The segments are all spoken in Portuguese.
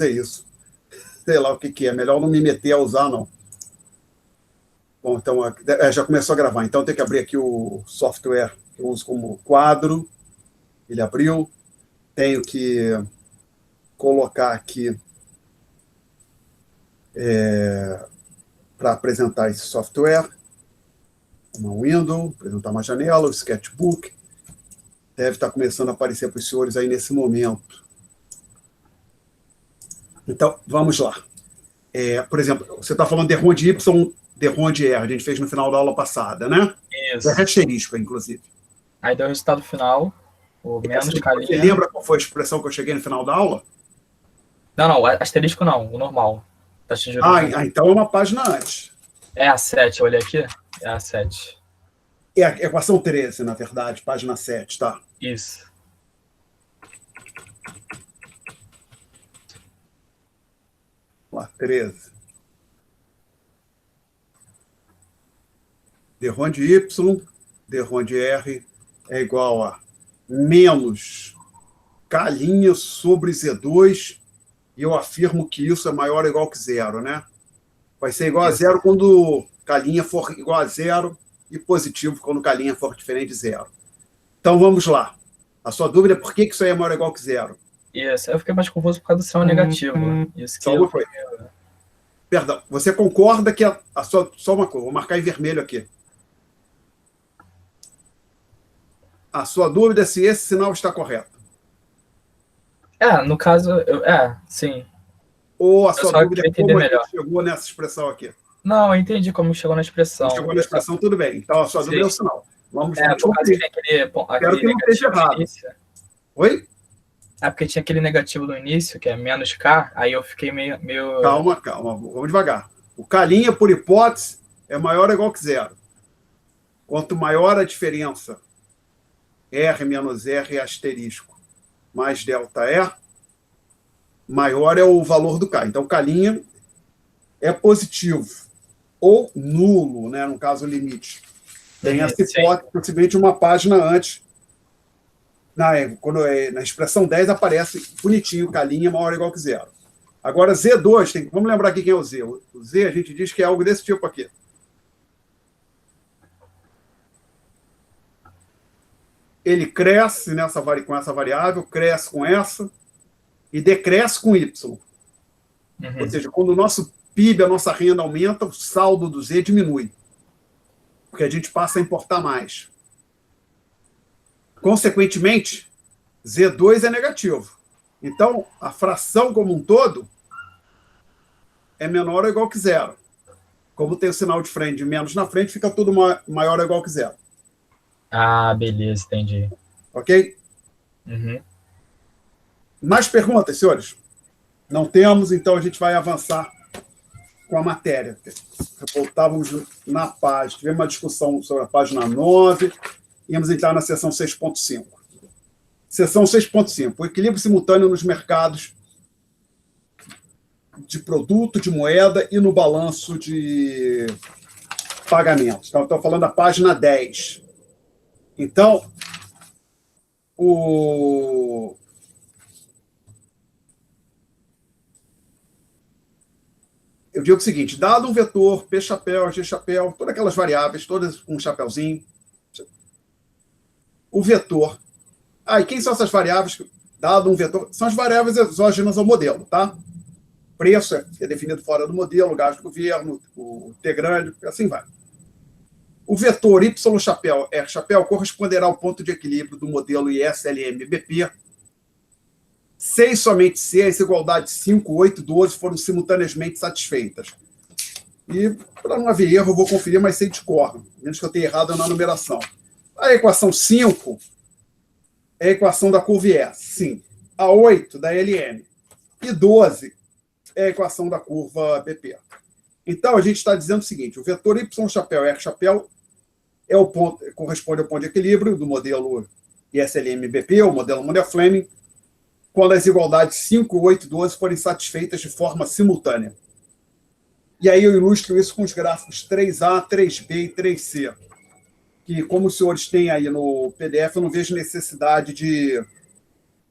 É isso. Sei lá o que é. Melhor não me meter a usar, não. Bom, então, já começou a gravar. Então, tem que abrir aqui o software que eu uso como quadro. Ele abriu. Tenho que colocar aqui para apresentar esse software. Uma window, apresentar uma janela, o sketchbook. Deve estar começando a aparecer para os senhores aí nesse momento. Então, vamos lá. Por exemplo, você está falando de Ronde Y, de Ronde R, a gente fez no final da aula passada, né? Isso. É asterisco, inclusive. Aí deu o resultado final, o menos calinha. Você lembra qual foi a expressão que eu cheguei no final da aula? Não, asterisco não, o normal. Então é uma página antes. É a 7, eu olhei aqui. É a 7. É a equação 13, na verdade, página 7, tá? Isso. Lá, 13. D Ronde Y, D Ronde R é igual a menos K' sobre Z2, e eu afirmo que isso é maior ou igual que zero, né? Vai ser igual a zero quando K' for igual a zero e positivo quando K' for diferente de zero. Então, vamos lá. A sua dúvida é por que isso aí é maior ou igual que zero? Isso, eu fiquei mais confuso por causa do sinal negativo. Isso que só uma coisa. Perdão, você concorda que só uma coisa, vou marcar em vermelho aqui. A sua dúvida é se esse sinal está correto. No caso, sim. Ou a sua dúvida é como a gente chegou nessa expressão aqui? Não, eu entendi como chegou na expressão. Chegou na expressão, tudo bem. Então, a sua dúvida é o sinal. Vamos conferir. Espero que não esteja errado. Oi? Porque tinha aquele negativo no início, que é menos K, aí eu fiquei meio... Calma, vamos devagar. O K', por hipótese, é maior ou igual que zero. Quanto maior a diferença R menos R asterisco mais delta E, maior é o valor do K. Então, K' é positivo ou nulo, né, no caso, o limite. Tem essa hipótese, possivelmente uma página antes. Na expressão 10 aparece bonitinho, K' maior ou igual que zero. Agora, Z2, vamos lembrar aqui quem é o Z. O Z, a gente diz que é algo desse tipo aqui. Ele cresce com essa variável, cresce com essa e decresce com Y. Ou seja, quando o nosso PIB, a nossa renda aumenta, o saldo do Z diminui. Porque a gente passa a importar mais. Consequentemente, Z2 é negativo. Então, a fração como um todo é menor ou igual que zero. Como tem o sinal de frente de menos na frente, fica tudo maior ou igual que zero. Beleza, entendi. Ok? Mais perguntas, senhores? Não temos, então a gente vai avançar com a matéria. Voltávamos na página, tivemos uma discussão sobre a página 9, íamos entrar na seção 6.5. Seção 6.5, o equilíbrio simultâneo nos mercados de produto, de moeda e no balanço de pagamentos. Então, estou falando da página 10. Então, eu digo o seguinte, dado um vetor, P chapéu, G chapéu, todas aquelas variáveis, todas com um chapéuzinho, o vetor. E quem são essas variáveis? Dado um vetor, são as variáveis exógenas ao modelo, tá? Preço é definido fora do modelo, gasto do governo, o T grande, assim vai. O vetor Y chapéu, R chapéu, corresponderá ao ponto de equilíbrio do modelo ISLM-BP, se somente se as igualdades 5, 8 e 12 foram simultaneamente satisfeitas. E, para não haver erro, eu vou conferir, mas sei de cor, menos que eu tenha errado na numeração. A equação 5 é a equação da curva IS, sim. A 8 da LM. E 12 é a equação da curva BP. Então, a gente está dizendo o seguinte, o vetor Y chapéu, R chapéu, corresponde ao ponto de equilíbrio do modelo ISLM-BP, o modelo Monier-Fleming, quando as igualdades 5, 8 e 12 forem satisfeitas de forma simultânea. E aí eu ilustro isso com os gráficos 3A, 3B e 3C, que, como os senhores têm aí no PDF, eu não vejo necessidade de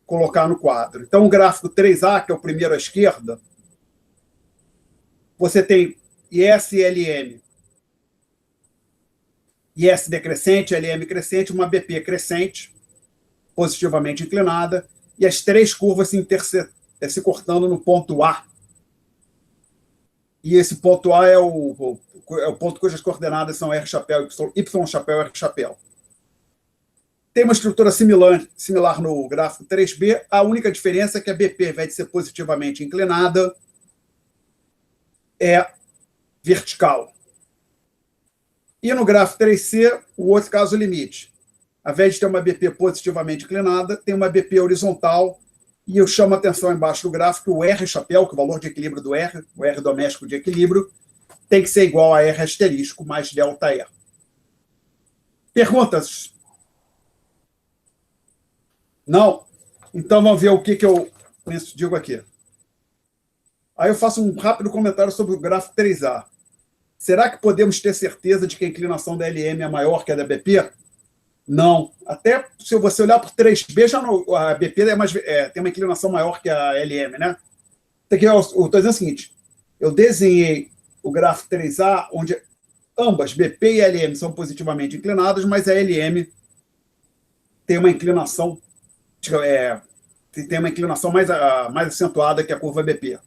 colocar no quadro. Então, o gráfico 3A, que é o primeiro à esquerda, você tem IS e LM. IS decrescente, LM crescente, uma BP crescente, positivamente inclinada, e as três curvas se cortando no ponto A. E esse ponto A é o ponto cujas coordenadas são R chapéu, Y chapéu, R chapéu. Tem uma estrutura similar no gráfico 3B, a única diferença é que a BP, ao invés de ser positivamente inclinada, é vertical. E no gráfico 3C, o outro caso limite. Ao invés de ter uma BP positivamente inclinada, tem uma BP horizontal, e eu chamo a atenção embaixo do gráfico que o R chapéu, que é o valor de equilíbrio do R, o R doméstico de equilíbrio, tem que ser igual a R asterisco mais delta E. Perguntas? Não? Então vamos ver o que eu digo aqui. Aí eu faço um rápido comentário sobre o gráfico 3A. Será que podemos ter certeza de que a inclinação da LM é maior que a da BP? Não. Até se você olhar por 3B, já não, a BP tem uma inclinação maior que a LM, né? Aqui eu estou dizendo o seguinte, eu desenhei o gráfico 3A, onde ambas, BP e LM, são positivamente inclinadas, mas a LM tem uma inclinação mais acentuada que a curva BP.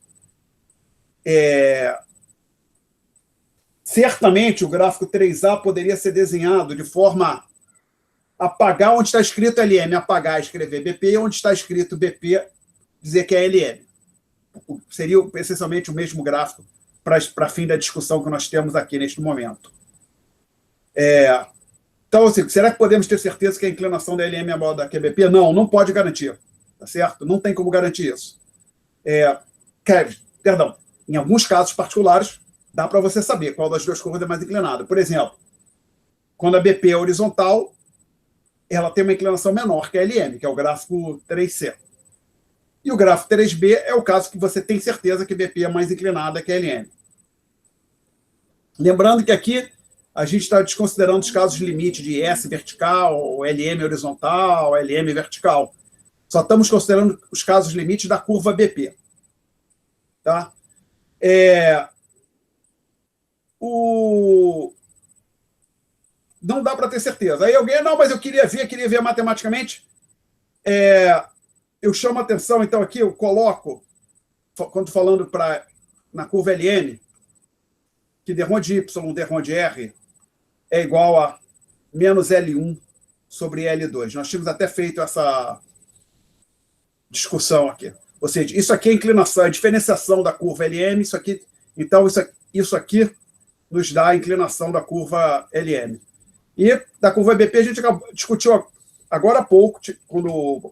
Certamente o gráfico 3A poderia ser desenhado de forma a apagar onde está escrito LM, apagar e escrever BP, onde está escrito BP, dizer que é LM. Seria essencialmente o mesmo gráfico para fim da discussão que nós temos aqui neste momento. Então, assim, será que podemos ter certeza que a inclinação da LM é maior da que a BP? Não, não pode garantir. Tá certo? Não tem como garantir isso. Perdão, em alguns casos particulares, dá para você saber qual das duas curvas é mais inclinada. Por exemplo, quando a BP é horizontal, ela tem uma inclinação menor que a LM, que é o gráfico 3C. E o gráfico 3B é o caso que você tem certeza que a BP é mais inclinada que a LM. Lembrando que aqui a gente está desconsiderando os casos de limite de S vertical, LM horizontal, LM vertical. Só estamos considerando os casos limites da curva BP. Tá? Não dá para ter certeza. Aí alguém, não, mas eu queria ver matematicamente. Eu chamo a atenção, então aqui eu coloco, quando falando na curva LM, que d de Y, d de R é igual a menos L1 sobre L2. Nós tínhamos até feito essa discussão aqui. Ou seja, isso aqui é a inclinação, a diferenciação da curva LM, então isso aqui nos dá a inclinação da curva LM. E da curva BP a gente discutiu agora há pouco,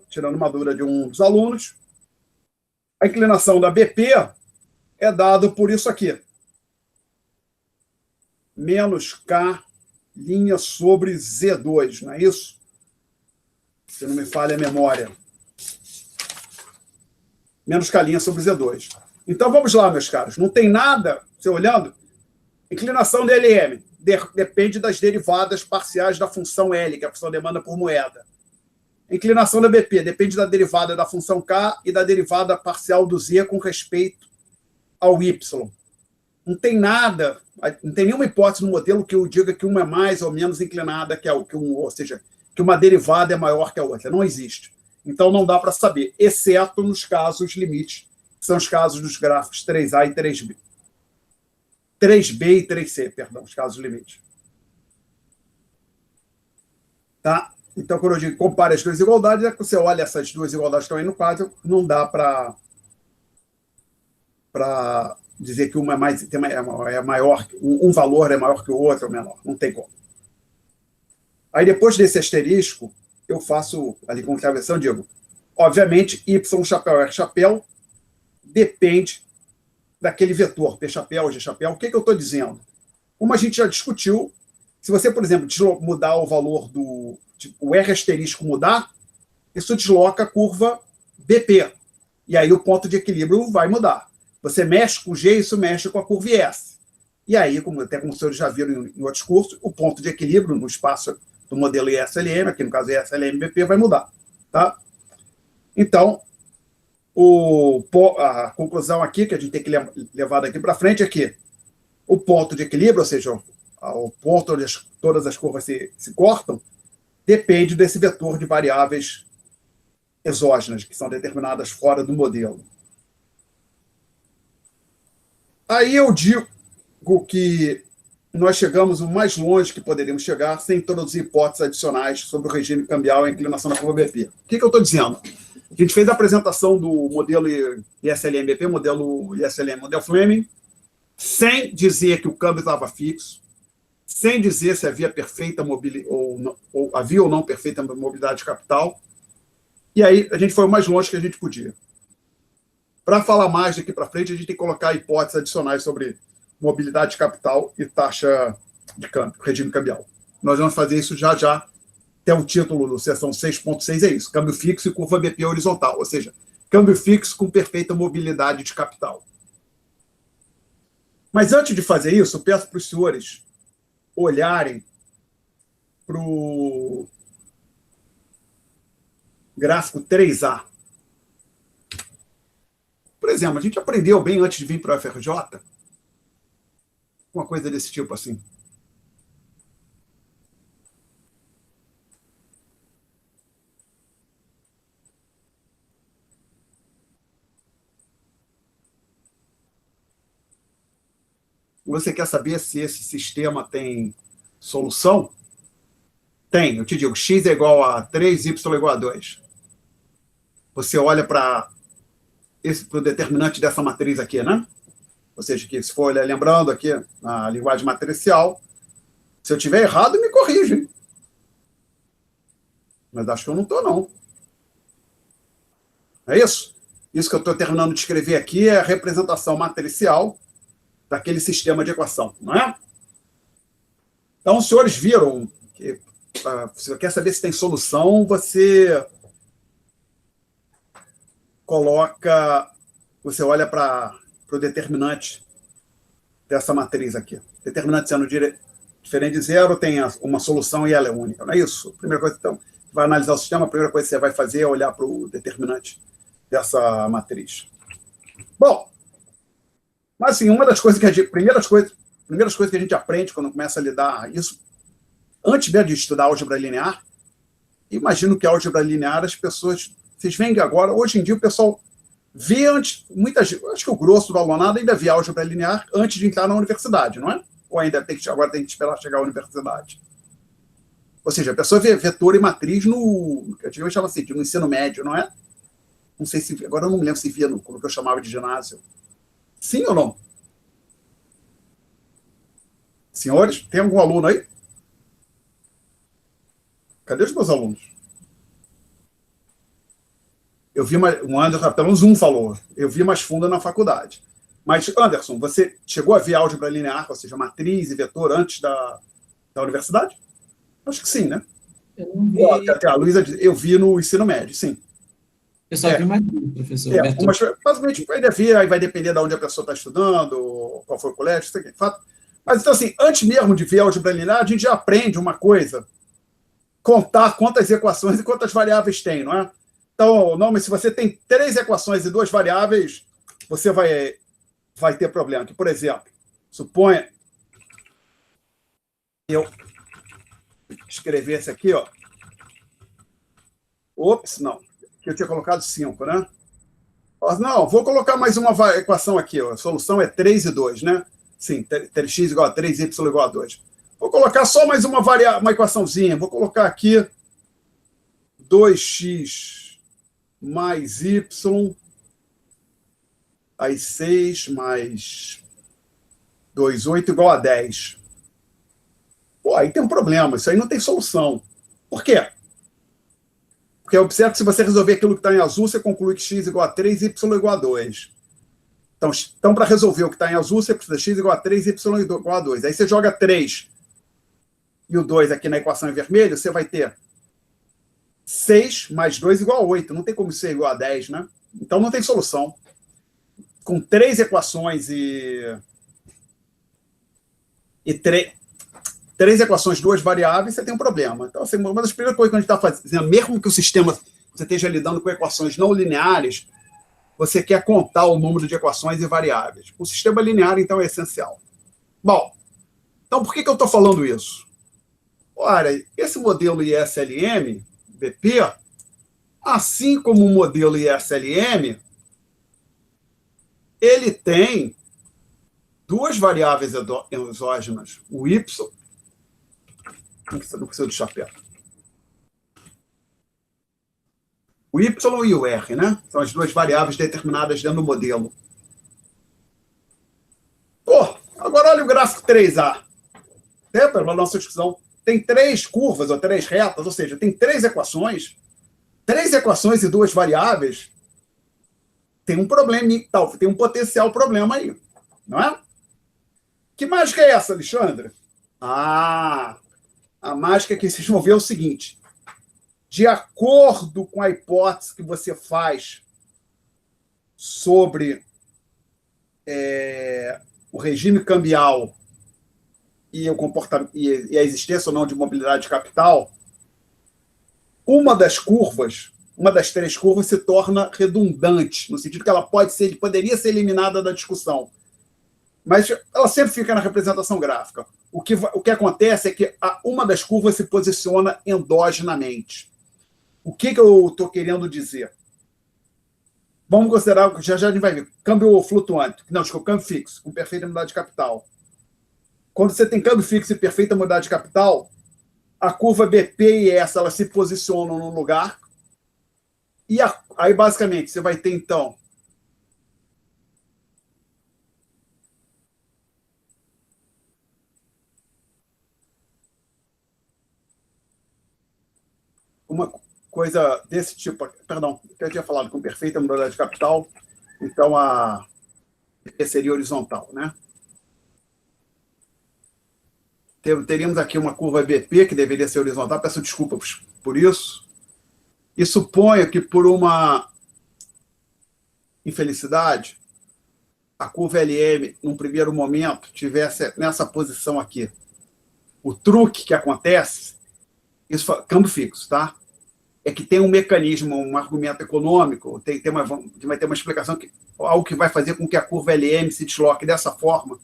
tirando uma dúvida de um dos alunos, a inclinação da BP é dada por isso aqui. Menos K linha sobre Z2, não é isso? Se não me falha a memória. Menos K linha sobre Z2. Então vamos lá, meus caros. Não tem nada, você olhando, inclinação da LM depende das derivadas parciais da função L, que é a função demanda por moeda. Inclinação da BP depende da derivada da função K e da derivada parcial do Z com respeito ao Y. Não tem nada, não tem nenhuma hipótese no modelo que eu diga que uma é mais ou menos inclinada que ou seja, que uma derivada é maior que a outra. Não existe. Então não dá para saber, exceto nos casos limites, que são os casos dos gráficos 3A e 3B. 3B e 3C, perdão, os casos limites. Tá? Então, quando eu digo compare as duas igualdades, é que você olha essas duas igualdades que estão aí no quadro, não dá para dizer que uma é maior, um valor é maior que o outro ou menor. Não tem como. Aí, depois desse asterisco, eu faço ali com travessão, digo, obviamente, Y chapéu, R chapéu, depende daquele vetor, P chapéu, G chapéu. O que eu estou dizendo? Como a gente já discutiu, se você, por exemplo, mudar o valor o R asterisco mudar, isso desloca a curva BP. E aí o ponto de equilíbrio vai mudar. Você mexe com G, isso mexe com a curva S. E aí, como os senhores já viram em outros cursos, o ponto de equilíbrio no espaço do modelo ISLM, aqui no caso ISLM-BP, vai mudar. Tá? Então, a conclusão aqui, que a gente tem que levar daqui para frente, é que o ponto de equilíbrio, ou seja, o ponto onde todas as curvas se cortam, depende desse vetor de variáveis exógenas, que são determinadas fora do modelo. Aí eu digo que nós chegamos o mais longe que poderíamos chegar sem introduzir hipóteses adicionais sobre o regime cambial e a inclinação da curva BP. O que eu estou dizendo? A gente fez a apresentação do modelo ISLM-BP, modelo ISLM, modelo Fleming, sem dizer que o câmbio estava fixo, sem dizer se havia perfeita mobilidade ou havia ou não perfeita mobilidade de capital. E aí a gente foi o mais longe que a gente podia. Para falar mais daqui para frente, a gente tem que colocar hipóteses adicionais sobre mobilidade de capital e taxa de câmbio, regime cambial. Nós vamos fazer isso já. Até o título do seção 6.6 é isso: câmbio fixo e curva BP horizontal, ou seja, câmbio fixo com perfeita mobilidade de capital. Mas antes de fazer isso, eu peço para os senhores olharem para o gráfico 3A. Por exemplo, a gente aprendeu bem antes de vir para o FRJ uma coisa desse tipo assim. Você quer saber se esse sistema tem solução? Tem, eu te digo, x é igual a 3, y é igual a 2. Você olha para o determinante dessa matriz aqui, né? Ou seja, que se for lembrando aqui na linguagem matricial, se eu estiver errado, me corrija, hein? Mas acho que eu não estou, não. É isso? Isso que eu estou terminando de escrever aqui é a representação matricial daquele sistema de equação, não é? Então, os senhores viram que, se você quer saber se tem solução, você olha para o determinante dessa matriz aqui. Determinante sendo diferente de zero, tem uma solução e ela é única, não é isso? A primeira coisa, então, vai analisar o sistema, a primeira coisa que você vai fazer é olhar para o determinante dessa matriz. Bom, mas assim, uma das coisas primeiras coisas que a gente aprende quando começa a lidar isso, antes mesmo de estudar álgebra linear, imagino que a álgebra linear, as pessoas, vocês veem que agora, hoje em dia, o pessoal vê antes, acho que o grosso do alunado ainda vê álgebra linear antes de entrar na universidade, não é? Ou ainda agora tem que esperar chegar à universidade. Ou seja, a pessoa vê vetor e matriz antigamente chamava assim, no ensino médio, não é? Não sei se, agora eu não me lembro se via no que eu chamava de ginásio. Sim ou não? Senhores, tem algum aluno aí? Cadê os meus alunos? Eu vi um Anderson, pelo menos um falou, eu vi mais fundo na faculdade. Mas, Anderson, você chegou a ver álgebra linear, ou seja, matriz e vetor, antes da universidade? Acho que sim, né? Eu não vi. A Luísa, eu vi no ensino médio, sim. Eu só vi matriz, professor. Mas, basicamente, ainda vi, aí vai depender de onde a pessoa está estudando, qual foi o colégio, isso aqui, fato. Mas, então, assim, antes mesmo de ver álgebra linear, a gente já aprende uma coisa: contar quantas equações e quantas variáveis tem, não é? Então, mas se você tem 3 equações e 2 variáveis, você vai ter problema. Por exemplo, suponha eu escrevesse aqui, ó. Ops, não. Que eu tinha colocado 5, né? Não, vou colocar mais uma equação aqui, ó. A solução é 3 e 2, né? Sim, 3x igual a 3y igual a 2. Vou colocar só mais uma equaçãozinha. Vou colocar aqui 2x mais y, aí 6 mais 2, 8 igual a 10. Pô, aí tem um problema, isso aí não tem solução. Por quê? Porque observa que se você resolver aquilo que está em azul, você conclui que x igual a 3, y igual a 2. Então para resolver o que está em azul, você precisa de x igual a 3, y igual a 2. Aí você joga 3 e o 2 aqui na equação em vermelho, você vai ter 6 mais 2 igual a 8. Não tem como ser igual a 10, né? Então não tem solução. Com 3 equações três equações, 2 variáveis, você tem um problema. Então, assim, uma das primeiras coisas que a gente está fazendo, mesmo que o sistema você esteja lidando com equações não lineares, você quer contar o número de equações e variáveis. O sistema linear, então, é essencial. Bom, então por que eu estou falando isso? Olha, esse modelo ISLM, BP, assim como o modelo ISLM, ele tem duas variáveis exógenas, o Y, não precisa do chapéu, o Y e o R, né? São as duas variáveis determinadas dentro do modelo. Pô, agora olha o gráfico 3A. Pela nossa discussão, tem três curvas, ou três retas, ou seja, tem três equações e duas variáveis. Tem um problema, tem um potencial problema aí, não é? Que mágica é essa, Alexandre? A mágica que vocês vão ver é o seguinte: de acordo com a hipótese que você faz sobre o regime cambial e o comportamento e a existência ou não de mobilidade de capital, uma das três curvas se torna redundante, no sentido que ela poderia ser eliminada da discussão. Mas ela sempre fica na representação gráfica. O que acontece é que uma das curvas se posiciona endogenamente. O que eu estou querendo dizer? Vamos considerar, já a gente vai ver, câmbio flutuante, câmbio fixo, com perfeita unidade de capital. Quando você tem câmbio fixo e perfeita unidade de capital, a curva BP e essa elas se posicionam no lugar. E aí, basicamente, você vai ter, então, uma coisa desse tipo, perdão, que eu tinha falado com perfeita modalidade de capital, então a seria horizontal, né? Teríamos aqui uma curva BP, que deveria ser horizontal, peço desculpas por isso, e suponho que por uma infelicidade, a curva LM, num primeiro momento, tivesse nessa posição aqui. O truque que acontece, isso câmbio fixo, tá? É que tem um mecanismo, um argumento econômico, vai ter uma explicação, algo que vai fazer com que a curva LM se desloque dessa forma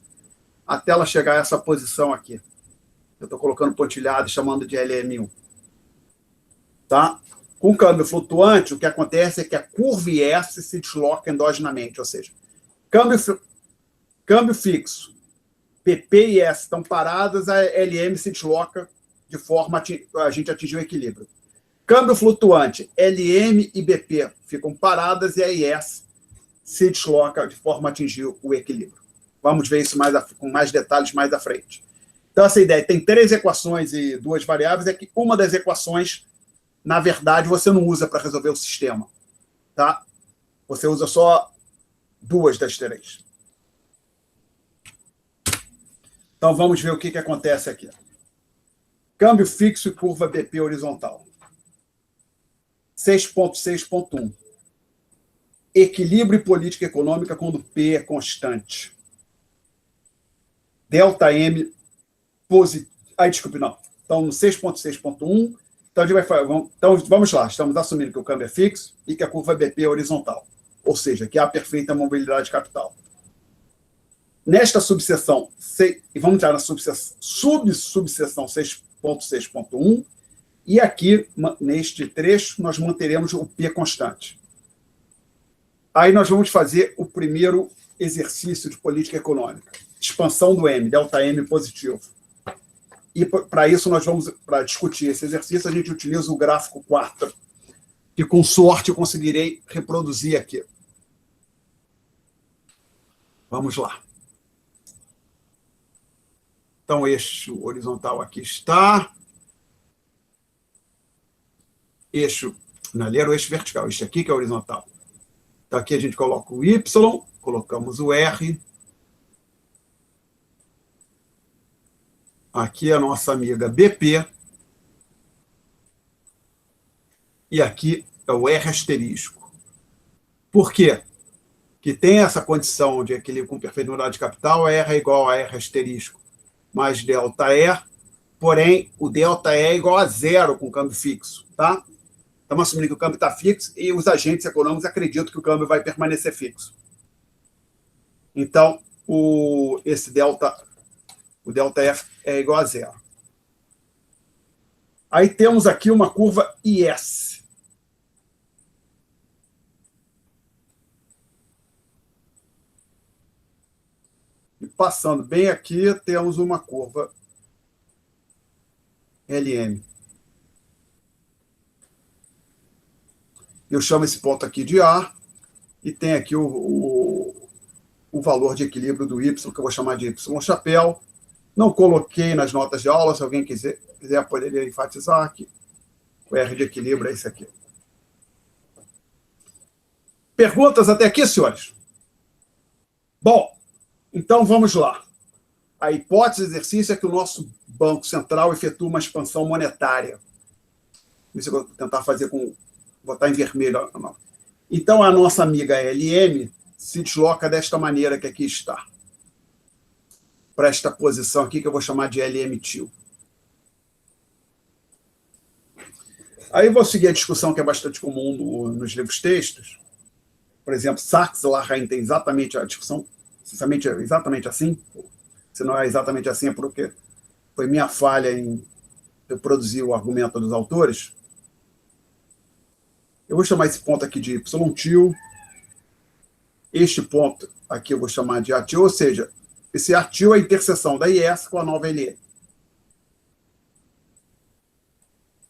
até ela chegar a essa posição aqui. Eu estou colocando pontilhado e chamando de LM1. Tá? Com câmbio flutuante, o que acontece é que a curva IS se desloca endogenamente, ou seja, câmbio fixo, PP e S estão paradas, a LM se desloca de forma a gente atingir o equilíbrio. Câmbio flutuante, LM e BP ficam paradas e a IS se desloca de forma a atingir o equilíbrio. Vamos ver isso com mais detalhes mais à frente. Então, essa ideia, tem três equações e duas variáveis, é que uma das equações, na verdade, você não usa para resolver o sistema. Tá? Você usa só duas das três. Então, vamos ver o que acontece aqui. Câmbio fixo e curva BP horizontal. 6.6.1. Equilíbrio e política econômica quando P é constante. Delta M positivo. Desculpe, não. Então, no 6.6.1, então, vamos lá. Estamos assumindo que o câmbio é fixo e que a curva BP é horizontal. Ou seja, que há perfeita mobilidade de capital. Nesta subseção, e vamos entrar na subseção 6.6.1, e aqui, neste trecho, nós manteremos o P constante. Aí nós vamos fazer o primeiro exercício de política econômica. Expansão do M, delta M positivo. E para isso, para discutir esse exercício, a gente utiliza o gráfico 4, que com sorte eu conseguirei reproduzir aqui. Vamos lá. Então, o eixo horizontal aqui está. Ali era o eixo vertical, este aqui que é horizontal. Então, aqui a gente coloca o Y, colocamos o R. Aqui é a nossa amiga BP. E aqui é o R asterisco. Por quê? Que tem essa condição de equilíbrio com perfeita unidade de capital, R é igual a R asterisco mais delta E, porém, o delta E é igual a zero com câmbio fixo, tá? Estamos assumindo que o câmbio está fixo e os agentes econômicos acreditam que o câmbio vai permanecer fixo. Então, o delta F é igual a zero. Aí temos aqui uma curva IS. E passando bem aqui, temos uma curva LM. Eu chamo esse ponto aqui de A, e tem aqui o valor de equilíbrio do Y, que eu vou chamar de Y chapéu. Não coloquei nas notas de aula, se alguém quiser poderia enfatizar aqui. O R de equilíbrio é esse aqui. Perguntas até aqui, senhores? Bom, então vamos lá. A hipótese do exercício é que o nosso Banco Central efetua uma expansão monetária. Isso eu vou tentar fazer com... Vou botar em vermelho. Então, a nossa amiga LM se desloca desta maneira que aqui está. Para esta posição aqui, que eu vou chamar de LM-TIL. Aí vou seguir a discussão que é bastante comum nos livros textos. Por exemplo, Sachs e Larraín tem exatamente a discussão, sinceramente, exatamente assim. Se não é exatamente assim, é porque foi minha falha em eu produzir o argumento dos autores. Eu vou chamar esse ponto aqui de Y-TIL. Este ponto aqui eu vou chamar de A-TIL, ou seja, esse A-TIL é a interseção da IS com a nova LM.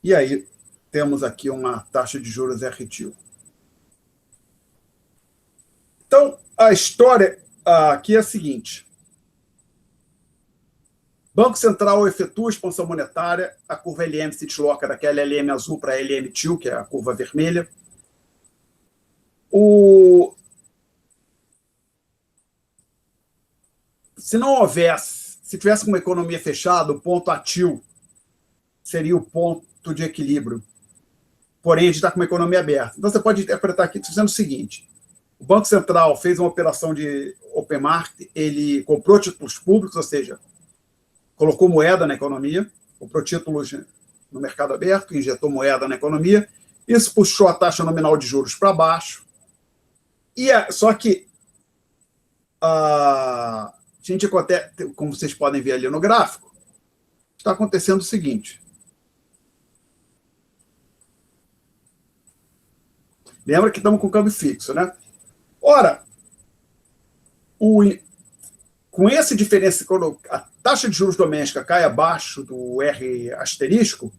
E aí temos aqui uma taxa de juros R-TIL. Então, a história aqui é a seguinte. Banco Central efetua expansão monetária, a curva LM se desloca daquela LM azul para a LM-TIL, que é a curva vermelha. Se não houvesse, se tivesse uma economia fechada, o ponto A-TIL seria o ponto de equilíbrio. Porém, a gente está com uma economia aberta. Então, você pode interpretar aqui dizendo o seguinte: o Banco Central fez uma operação de open market, ele comprou títulos públicos, ou seja, colocou moeda na economia, comprou títulos no mercado aberto, injetou moeda na economia, isso puxou a taxa nominal de juros para baixo. Só que a gente, como vocês podem ver ali no gráfico, está acontecendo o seguinte. Lembra que estamos com câmbio fixo, né? Ora, com esse diferença, quando a taxa de juros doméstica cai abaixo do R asterisco,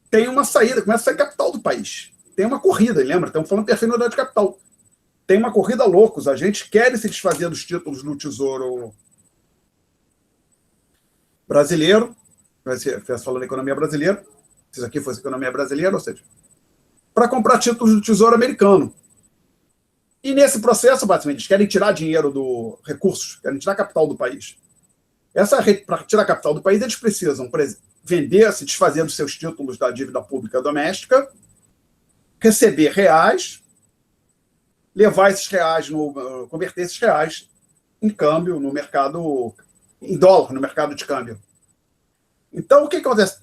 tem uma saída, começa a sair capital do país. Tem uma corrida, lembra? Estamos falando de perfil de capital. Tem uma corrida louca, os agentes querem se desfazer dos títulos do Tesouro brasileiro, falando da economia brasileira, se isso aqui fosse economia brasileira, ou seja, para comprar títulos do Tesouro americano. E nesse processo, basicamente, eles querem tirar dinheiro do recursos, querem tirar capital do país. Para tirar capital do país, eles precisam vender, se desfazer dos seus títulos da dívida pública doméstica, receber reais, levar esses reais, converter esses reais em câmbio no mercado, em dólar, no mercado de câmbio. Então, o que acontece?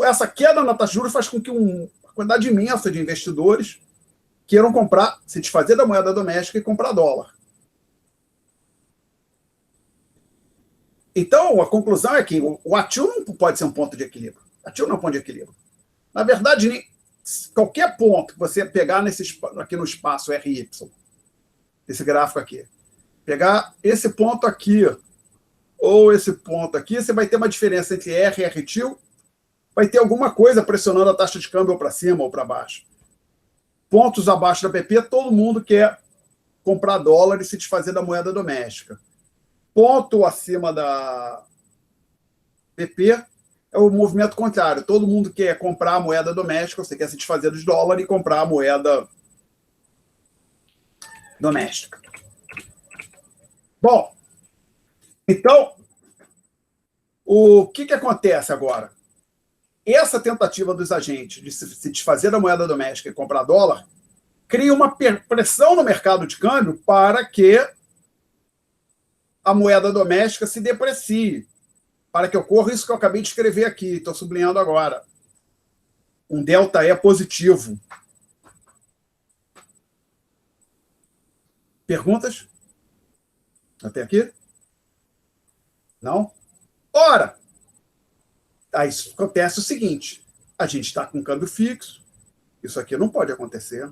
Essa queda na taxa de juros faz com que uma quantidade imensa de investidores queiram comprar, se desfazer da moeda doméstica e comprar dólar. Então, a conclusão é que o A-TIL não pode ser um ponto de equilíbrio. A-TIL não é um ponto de equilíbrio. Na verdade, qualquer ponto que você pegar aqui no espaço RY, esse gráfico aqui, pegar esse ponto aqui ou esse ponto aqui, você vai ter uma diferença entre R e R-TIL, vai ter alguma coisa pressionando a taxa de câmbio para cima ou para baixo. Pontos abaixo da PP, todo mundo quer comprar dólar e se desfazer da moeda doméstica. Ponto acima da PP é o movimento contrário. Todo mundo quer comprar a moeda doméstica, você quer se desfazer dos dólares e comprar a moeda doméstica. Bom, então, o que acontece agora? Essa tentativa dos agentes de se desfazer da moeda doméstica e comprar dólar cria uma pressão no mercado de câmbio para que a moeda doméstica se deprecie, para que ocorra isso que eu acabei de escrever aqui, estou sublinhando agora. um ΔE positivo. Perguntas? Até aqui? Não? Ora, aí acontece o seguinte, a gente está com câmbio fixo, isso aqui não pode acontecer.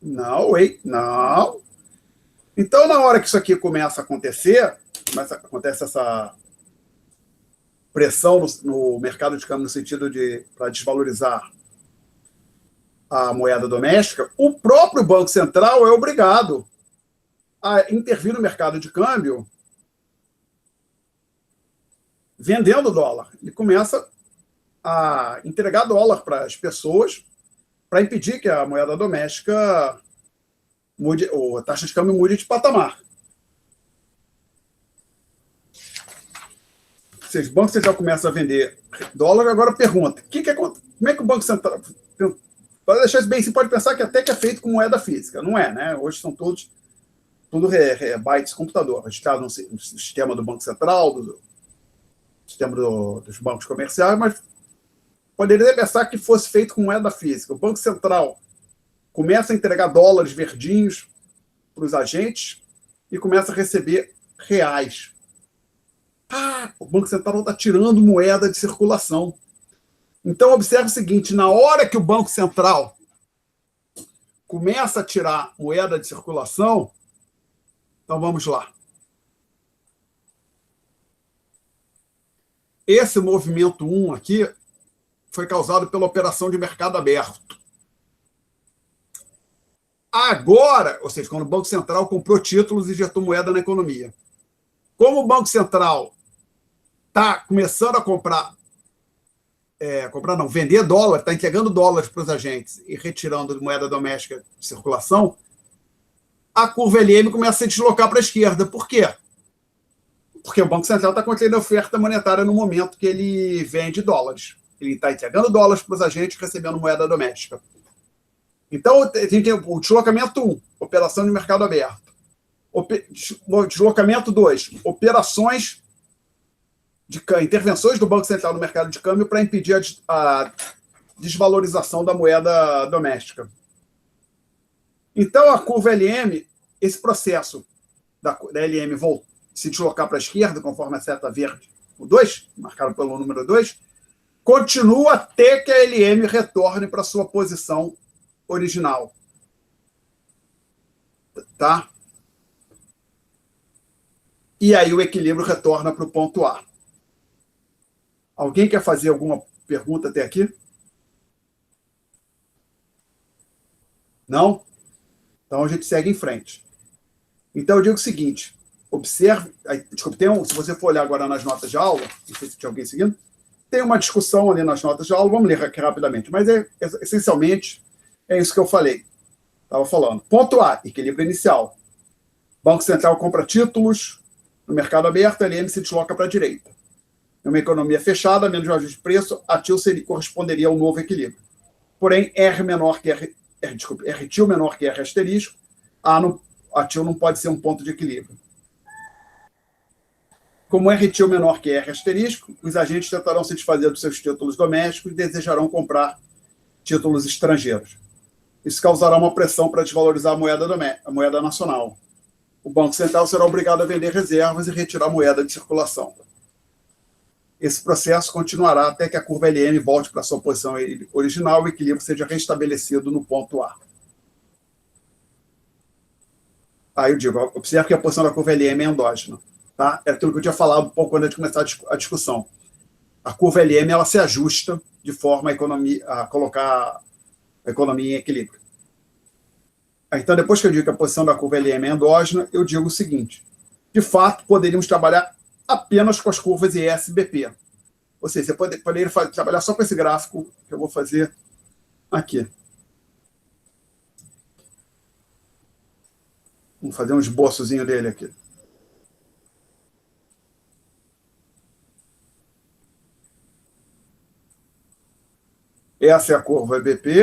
Não, não. Então, na hora que isso aqui começa a acontecer, acontece essa pressão no mercado de câmbio no sentido de para desvalorizar a moeda doméstica, o próprio Banco Central é obrigado a intervir no mercado de câmbio vendendo dólar. Ele começa a entregar dólar para as pessoas para impedir que a moeda doméstica mude, ou a taxa de câmbio mude de patamar. Ou seja, o Banco Central começa a vender dólar, agora pergunta, como é que o Banco Central... Para deixar isso bem, você pode pensar que até que é feito com moeda física. Não é, né? Hoje são tudo bytes computador, registrado no sistema do Banco Central, do sistema dos bancos comerciais, mas poderia pensar que fosse feito com moeda física. O Banco Central começa a entregar dólares verdinhos para os agentes e começa a receber reais. O Banco Central está tirando moeda de circulação. Então, observe o seguinte, na hora que o Banco Central começa a tirar moeda de circulação, então vamos lá. Esse movimento 1 aqui foi causado pela operação de mercado aberto. Agora, ou seja, quando o Banco Central comprou títulos e injetou moeda na economia. Como o Banco Central está começando a vender dólar, está entregando dólares para os agentes e retirando moeda doméstica de circulação, a curva LM começa a se deslocar para a esquerda. Por quê? Porque o Banco Central está contendo a oferta monetária no momento que ele vende dólares. Ele está entregando dólares para os agentes recebendo moeda doméstica. Então, a gente tem o deslocamento 1, operação de mercado aberto. Deslocamento 2, operações de intervenções do Banco Central no mercado de câmbio para impedir a desvalorização da moeda doméstica. Então, a curva LM, esse processo da LM se deslocar para a esquerda, conforme a seta verde, o 2, marcado pelo número 2, continua até que a LM retorne para sua posição original. Tá? E aí o equilíbrio retorna para o ponto A. Alguém quer fazer alguma pergunta até aqui? Não? Então a gente segue em frente. Então eu digo o seguinte, observe, desculpe, se você for olhar agora nas notas de aula, não sei se tinha alguém seguindo, tem uma discussão ali nas notas de aula, vamos ler aqui rapidamente, mas essencialmente é isso que eu falei. Estava falando. Ponto A, equilíbrio inicial. Banco Central compra títulos no mercado aberto, a LM se desloca para a direita. Em uma economia fechada, menos de ajuste de preço, a TIL corresponderia ao novo equilíbrio. Porém, R menor que R TIL menor que R asterisco, a TIL não pode ser um ponto de equilíbrio. Como R TIL menor que R asterisco, os agentes tentarão se desfazer dos seus títulos domésticos e desejarão comprar títulos estrangeiros. Isso causará uma pressão para desvalorizar a moeda nacional. O Banco Central será obrigado a vender reservas e retirar moeda de circulação. Esse processo continuará até que a curva LM volte para sua posição original e o equilíbrio seja restabelecido no ponto A. Aí eu digo, observe que a posição da curva LM é endógena. Tá? É aquilo que eu tinha falado um pouco antes de começar a discussão. A curva LM ela se ajusta de forma a colocar a economia em equilíbrio. Então, depois que eu digo que a posição da curva LM é endógena, eu digo o seguinte, de fato, poderíamos trabalhar apenas com as curvas IS e BP. Ou seja, você poderia trabalhar só com esse gráfico que eu vou fazer aqui. Vamos fazer um esboçozinho dele aqui. Essa é a curva BP,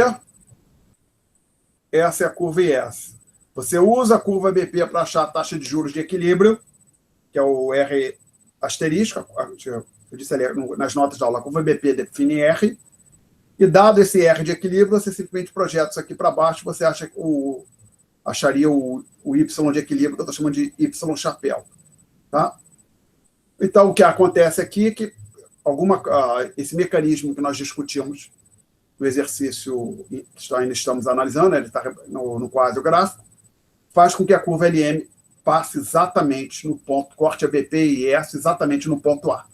essa é a curva IS. Você usa a curva BP para achar a taxa de juros de equilíbrio, que é o R asterisco, eu disse ali nas notas da aula, a curva BP define R, E dado esse R de equilíbrio, você simplesmente projeta isso aqui para baixo, você acharia o Y de equilíbrio, que eu estou chamando de Y chapéu. Tá? Então, o que acontece aqui é que esse mecanismo que nós discutimos no exercício que ainda estamos analisando, ele está no quadro gráfico, faz com que a curva LM passe exatamente no ponto, corte a BP e S exatamente no ponto A.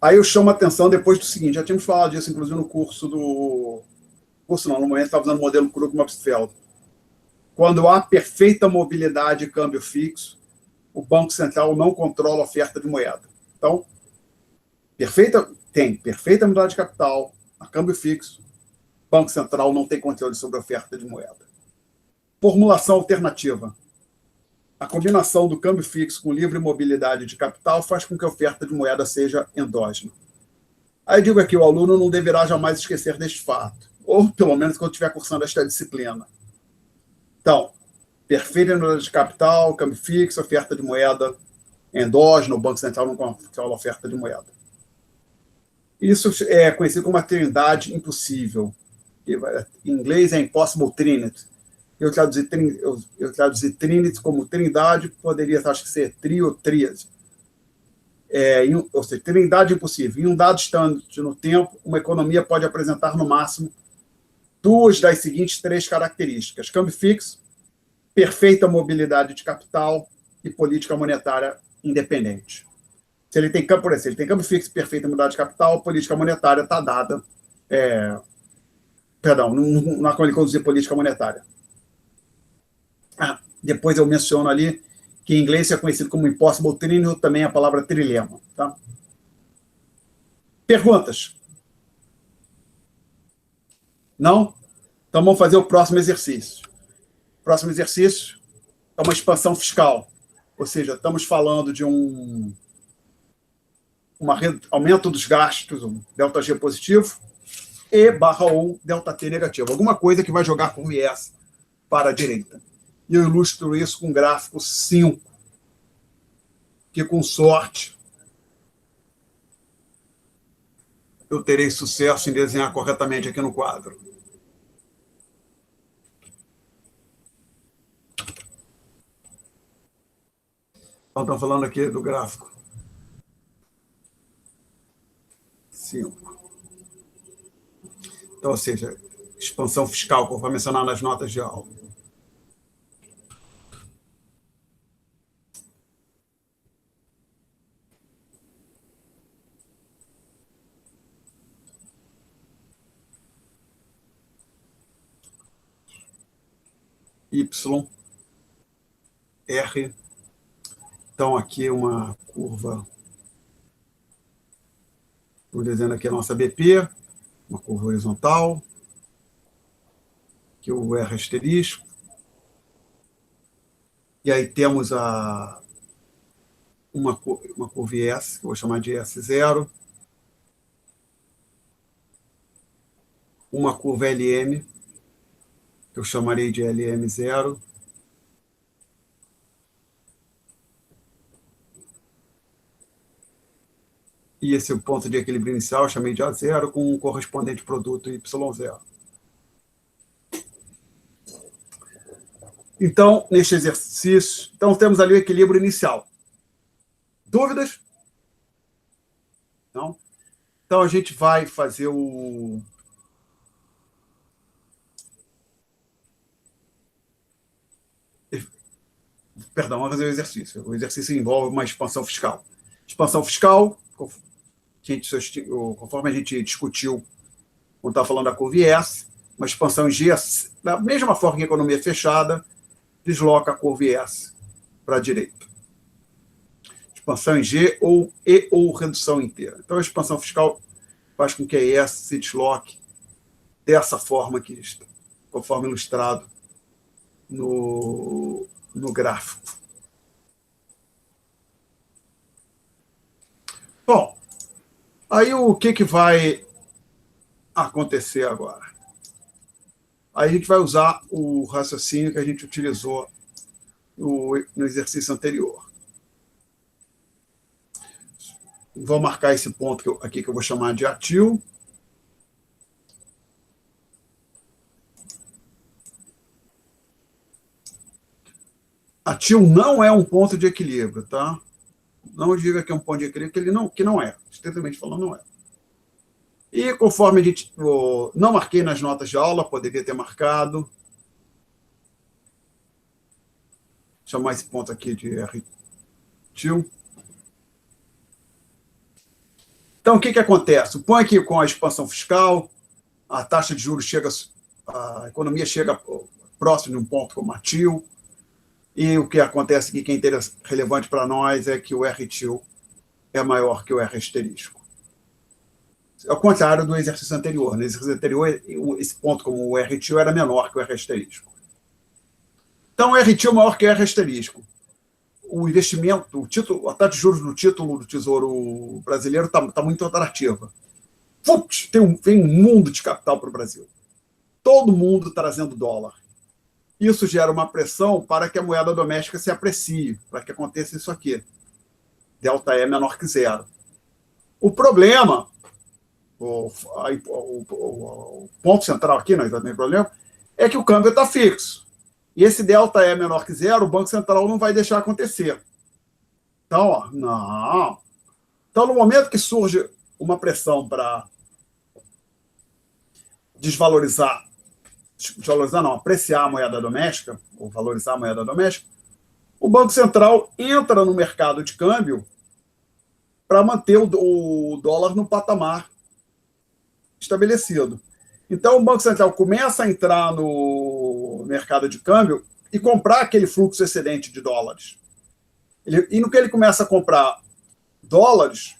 Aí eu chamo a atenção depois do seguinte, já tínhamos falado disso, inclusive, no curso no momento estava usando o modelo Krugman-Obstfeld. Quando há perfeita mobilidade de câmbio fixo, o Banco Central não controla a oferta de moeda. Então, tem perfeita mobilidade de capital, a câmbio fixo, o Banco Central não tem controle sobre a oferta de moeda. Formulação alternativa. A combinação do câmbio fixo com livre mobilidade de capital faz com que a oferta de moeda seja endógena. Aí eu digo aqui, o aluno não deverá jamais esquecer deste fato, ou pelo menos quando estiver cursando esta disciplina. Então, perfeita mobilidade de capital, câmbio fixo, oferta de moeda endógena, o Banco Central não controla a oferta de moeda. Isso é conhecido como a trindade impossível. Em inglês é impossible trinity. Eu traduzi trinity como trindade, poderia, acho que ser trio ou tríade. Ou seja, trindade impossível. Em um dado instante no tempo, uma economia pode apresentar, no máximo, duas das seguintes três características: câmbio fixo, perfeita mobilidade de capital e política monetária independente. Se ele tem câmbio fixo, perfeita mobilidade de capital, política monetária está dada. Não há como ele conduzir política monetária. Depois eu menciono ali que em inglês é conhecido como impossible trinity, também a palavra trilema. Tá? Perguntas? Não? Então vamos fazer o próximo exercício. O próximo exercício é uma expansão fiscal. Ou seja, estamos falando de um aumento dos gastos, um ΔG positivo, e /1, ΔT negativo. Alguma coisa que vai jogar com viés para a direita. E eu ilustro isso com o gráfico 5, que, com sorte, eu terei sucesso em desenhar corretamente aqui no quadro. Então, estamos falando aqui do gráfico 5. Então, ou seja, expansão fiscal, como foi mencionado nas notas de aula. Y, R. Então, aqui uma curva. Estou desenhando aqui a nossa BP, uma curva horizontal. Aqui o R asterisco. E aí temos uma curva S, que eu vou chamar de S0. Uma curva LM, que eu chamarei de LM0. E esse é o ponto de equilíbrio inicial, eu chamei de A0, com um correspondente produto Y0. Então, neste exercício, temos ali o equilíbrio inicial. Dúvidas? Não? Então, a gente vai fazer Perdão, vamos fazer o exercício. O exercício envolve uma expansão fiscal. Expansão fiscal, conforme a gente discutiu quando estava falando da curva S, uma expansão em G, da mesma forma que a economia é fechada, desloca a curva S para a direita. Expansão em G ou redução inteira. Então, a expansão fiscal faz com que a ES se desloque dessa forma aqui, conforme ilustrado no gráfico. Bom, aí o que vai acontecer agora? Aí a gente vai usar o raciocínio que a gente utilizou no exercício anterior. Vou marcar esse ponto aqui que eu vou chamar de ATIL. ATIL não é um ponto de equilíbrio, tá? Não diga que é um ponto de equilíbrio, que não é. Estritamente falando, não é. E conforme a gente... não marquei nas notas de aula, poderia ter marcado. Chamar esse ponto aqui de RTIL. Então, o que acontece? Põe aqui com a expansão fiscal, a taxa de juros chega, a economia chega próximo de um ponto como a TIL, e o que acontece aqui, que é relevante para nós, é que o R-TIL é maior que o R asterisco. Ao contrário do exercício anterior. No exercício anterior, esse ponto como o R-TIL era menor que o R asterisco. Então, o R-TIL é maior que o R asterisco. O investimento, a taxa de juros do título do Tesouro Brasileiro está muito atrativa. Vem um mundo de capital para o Brasil. Todo mundo trazendo dólar. Isso gera uma pressão para que a moeda doméstica se aprecie, para que aconteça isso aqui. Delta E menor que zero. O problema, o ponto central aqui, não tem problema, é que o câmbio está fixo. E esse delta E menor que zero, o Banco Central não vai deixar acontecer. Então, ó, não. Então, no momento que surge uma pressão para apreciar a moeda doméstica, ou valorizar a moeda doméstica, o Banco Central entra no mercado de câmbio para manter o dólar no patamar estabelecido. Então, o Banco Central começa a entrar no mercado de câmbio e comprar aquele fluxo excedente de dólares. E no que ele começa a comprar dólares,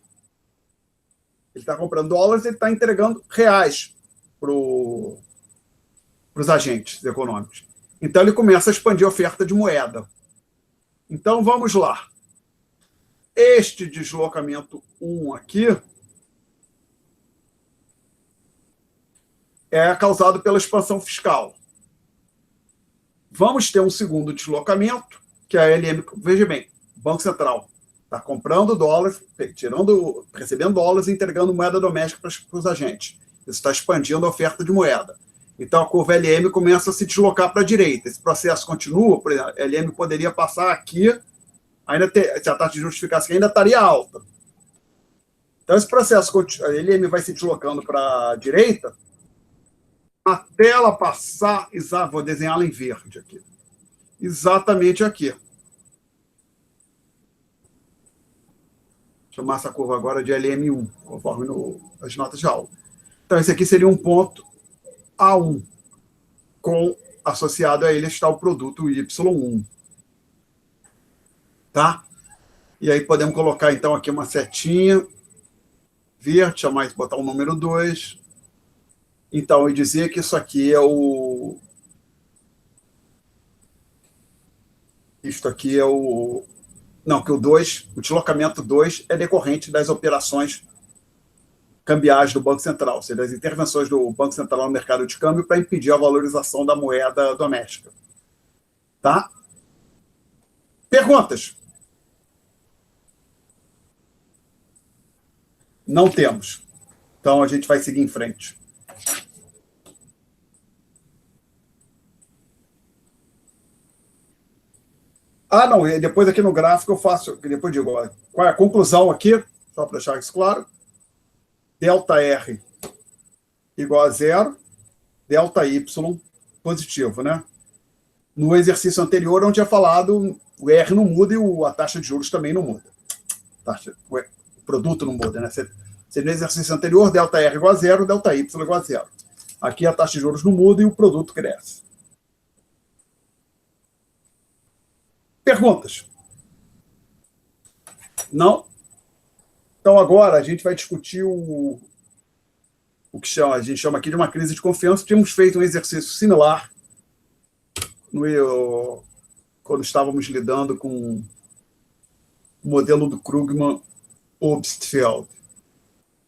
ele está comprando dólares e ele está entregando reais para os agentes econômicos. Então, ele começa a expandir a oferta de moeda. Então, vamos lá. Este deslocamento 1 aqui é causado pela expansão fiscal. Vamos ter um segundo deslocamento, que é a LM. Veja bem, o Banco Central está comprando dólares, recebendo dólares e entregando moeda doméstica para os agentes. Isso está expandindo a oferta de moeda. Então, a curva LM começa a se deslocar para a direita. Esse processo continua, por exemplo, a LM poderia passar aqui, se a taxa de juros ficasse aqui, ainda estaria alta. Então, esse processo, a LM vai se deslocando para a direita, até ela passar, vou desenhá-la em verde aqui, exatamente aqui. Chamar essa curva agora de LM1, conforme as notas de aula. Então, esse aqui seria um ponto A1, associado a ele está o produto Y1. Tá? E aí podemos colocar, então, aqui uma setinha verde, botar o número 2. Então, eu dizer que isso aqui é o... Isto aqui é o... Não, que o deslocamento 2 é decorrente das operações cambiais do Banco Central, ou seja, das intervenções do Banco Central no mercado de câmbio para impedir a valorização da moeda doméstica. Tá? Perguntas? Não temos. Então, a gente vai seguir em frente. Não, e depois aqui no gráfico eu faço, depois digo, qual é a conclusão aqui, só para deixar isso claro. Delta R igual a zero, delta Y positivo, né? No exercício anterior, eu tinha falado, o R não muda e a taxa de juros também não muda. O produto não muda, né? No exercício anterior, delta R igual a zero, delta Y igual a zero. Aqui a taxa de juros não muda e o produto cresce. Perguntas? Não? Então, agora a gente vai discutir o que a gente chama aqui de uma crise de confiança. Tínhamos feito um exercício similar quando estávamos lidando com o modelo do Krugman-Obstfeld.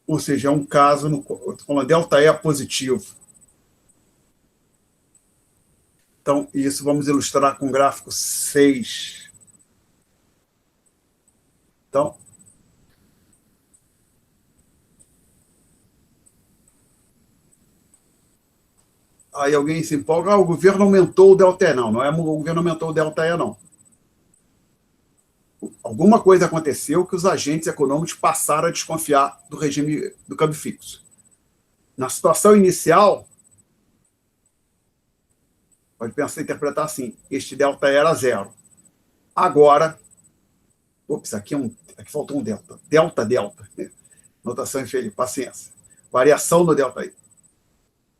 Ou seja, é um caso com a delta E positivo. Então, isso vamos ilustrar com o gráfico 6. Então, Aí alguém se empolga, o governo aumentou o delta E. Não, não é o governo aumentou o delta E, não. Alguma coisa aconteceu que os agentes econômicos passaram a desconfiar do regime do câmbio fixo. Na situação inicial, pode pensar, interpretar assim, este delta E era zero. Agora, aqui faltou um delta. Delta. Notação infeliz, paciência. Variação no delta E.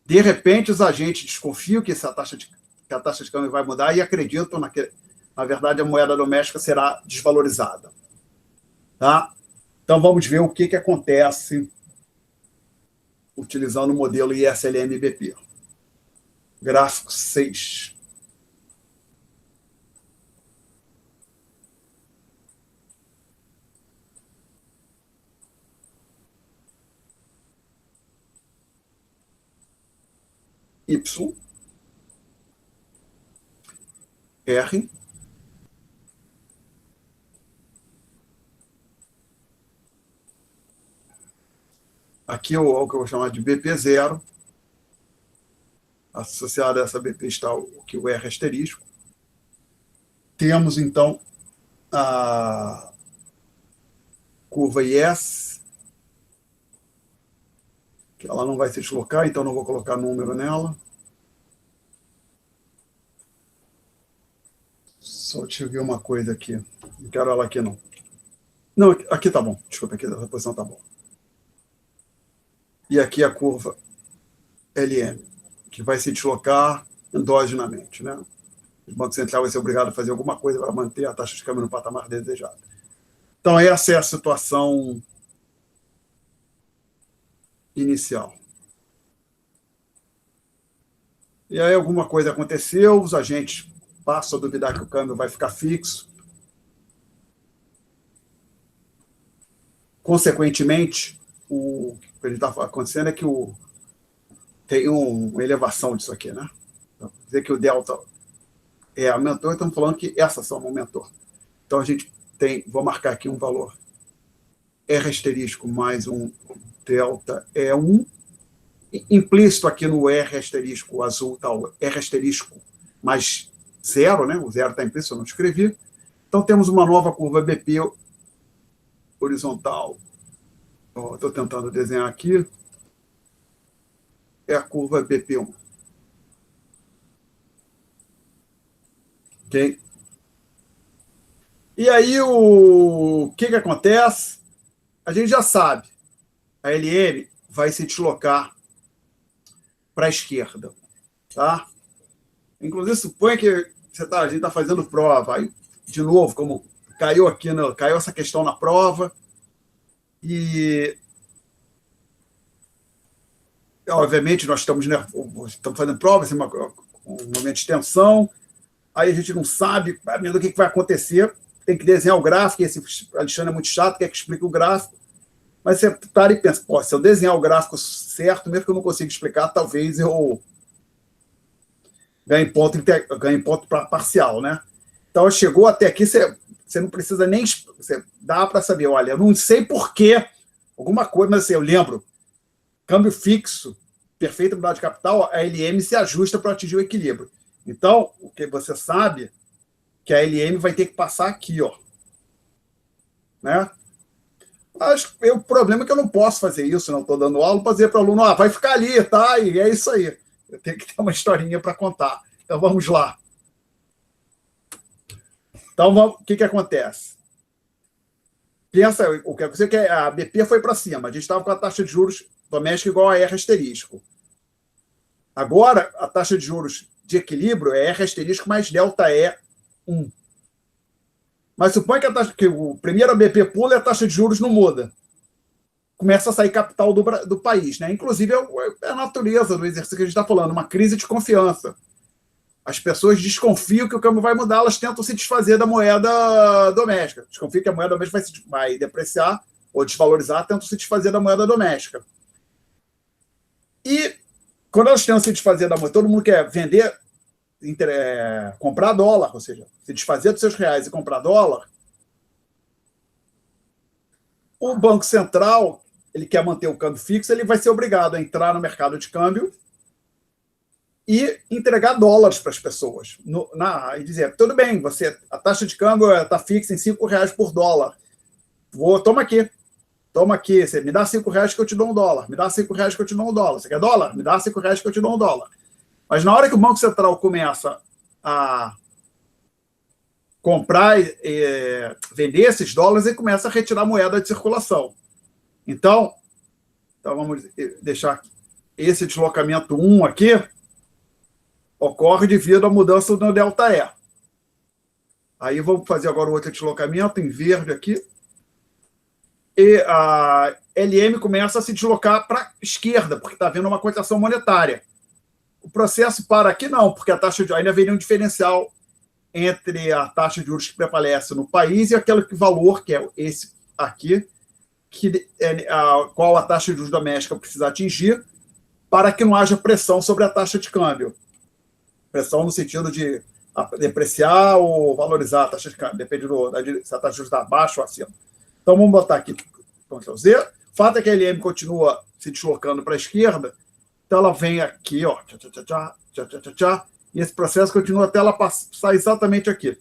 De repente, os agentes desconfiam que a taxa de câmbio vai mudar e acreditam que, na verdade, a moeda doméstica será desvalorizada. Tá? Então, vamos ver o que acontece utilizando o modelo ISLM-BP. Gráfico 6. Y, R, aqui o que eu vou chamar de BP0, associado a essa BP está o R asterisco. Temos, então, a curva IS, que ela não vai se deslocar, então não vou colocar número nela. Só te ver uma coisa aqui. Não quero ela aqui, não. Não, aqui tá bom. Desculpa, aqui a posição tá bom. E aqui a curva LM, que vai se deslocar endogenamente, né? O Banco Central vai ser obrigado a fazer alguma coisa para manter a taxa de câmbio no patamar desejado. Então, essa é a situação inicial. E aí alguma coisa aconteceu, os agentes passam a duvidar que o câmbio vai ficar fixo. Consequentemente, o que está acontecendo é que tem uma elevação disso aqui, né? Então, dizer que o delta aumentou, estamos falando que essa soma aumentou. Então, a gente vou marcar aqui um valor R asterisco mais um delta E1. Implícito aqui no R asterisco azul está o R asterisco mais zero, né? O zero está implícito, eu não escrevi. Então, temos uma nova curva BP horizontal. Estou tentando desenhar aqui. É a curva BP1. Ok? E aí, o que acontece? A gente já sabe. A LM vai se deslocar para a esquerda. Tá? Inclusive, suponha que a gente está fazendo prova. Aí, de novo, como caiu essa questão na prova. E, obviamente, nós estamos fazendo prova, um momento de tensão. Aí a gente não sabe do que vai acontecer. Tem que desenhar o gráfico. Esse Alexandre é muito chato, quer que explique o gráfico. Mas você para e pensa, se eu desenhar o gráfico certo, mesmo que eu não consiga explicar, talvez eu ganhe ponto para parcial, né? Então, chegou até aqui, você não precisa nem... dá para saber, olha, eu não sei porquê, alguma coisa, mas assim, eu lembro, câmbio fixo, perfeita unidade de capital, a LM se ajusta para atingir o equilíbrio. Então, o que você sabe que a LM vai ter que passar aqui, ó. Né? O problema é que eu não posso fazer isso, não estou dando aula, para dizer para o aluno, vai ficar ali, tá? E é isso aí. Eu tenho que ter uma historinha para contar. Então, vamos lá. Então, o que acontece? Pensa, o que você quer, a BP foi para cima, a gente estava com a taxa de juros doméstica igual a R asterisco. Agora, a taxa de juros de equilíbrio é R asterisco mais delta E1. Mas supõe que o primeiro BP pula e a taxa de juros não muda. Começa a sair capital do país. Né? Inclusive, é a natureza do exercício que a gente está falando, uma crise de confiança. As pessoas desconfiam que o câmbio vai mudar, elas tentam se desfazer da moeda doméstica. Desconfiam que a moeda doméstica vai depreciar ou desvalorizar, tentam se desfazer da moeda doméstica. E quando elas tentam se desfazer da moeda, todo mundo quer vender, comprar dólar, ou seja, se desfazer dos seus reais e comprar dólar. O Banco Central, ele quer manter o câmbio fixo, ele vai ser obrigado a entrar no mercado de câmbio e entregar dólares para as pessoas. E dizer, tudo bem, a taxa de câmbio está fixa em R$ 5 por dólar. Toma aqui, você me dá R$ 5 que eu te dou $1. Me dá R$ 5 que eu te dou $1. Você quer dólar? Me dá R$ 5 que eu te dou $1. Mas na hora que o Banco Central começa a comprar e vender esses dólares, ele começa a retirar moeda de circulação. Então vamos deixar esse deslocamento 1 aqui, ocorre devido à mudança do ΔE. Aí vamos fazer agora o outro deslocamento em verde aqui. E a LM começa a se deslocar para a esquerda, porque está havendo uma contração monetária. O processo para aqui não, porque a taxa de ainda haveria um diferencial entre a taxa de juros que prevalece no país e aquele valor, que é esse aqui, qual a taxa de juros doméstica precisa atingir para que não haja pressão sobre a taxa de câmbio. Pressão no sentido de depreciar ou valorizar a taxa de câmbio, depende se a taxa de juros está abaixo ou acima. Então, vamos botar aqui Ctrl Z. O fato é que a LM continua se deslocando para a esquerda, então ela vem aqui, ó, e esse processo continua até ela passar exatamente aqui.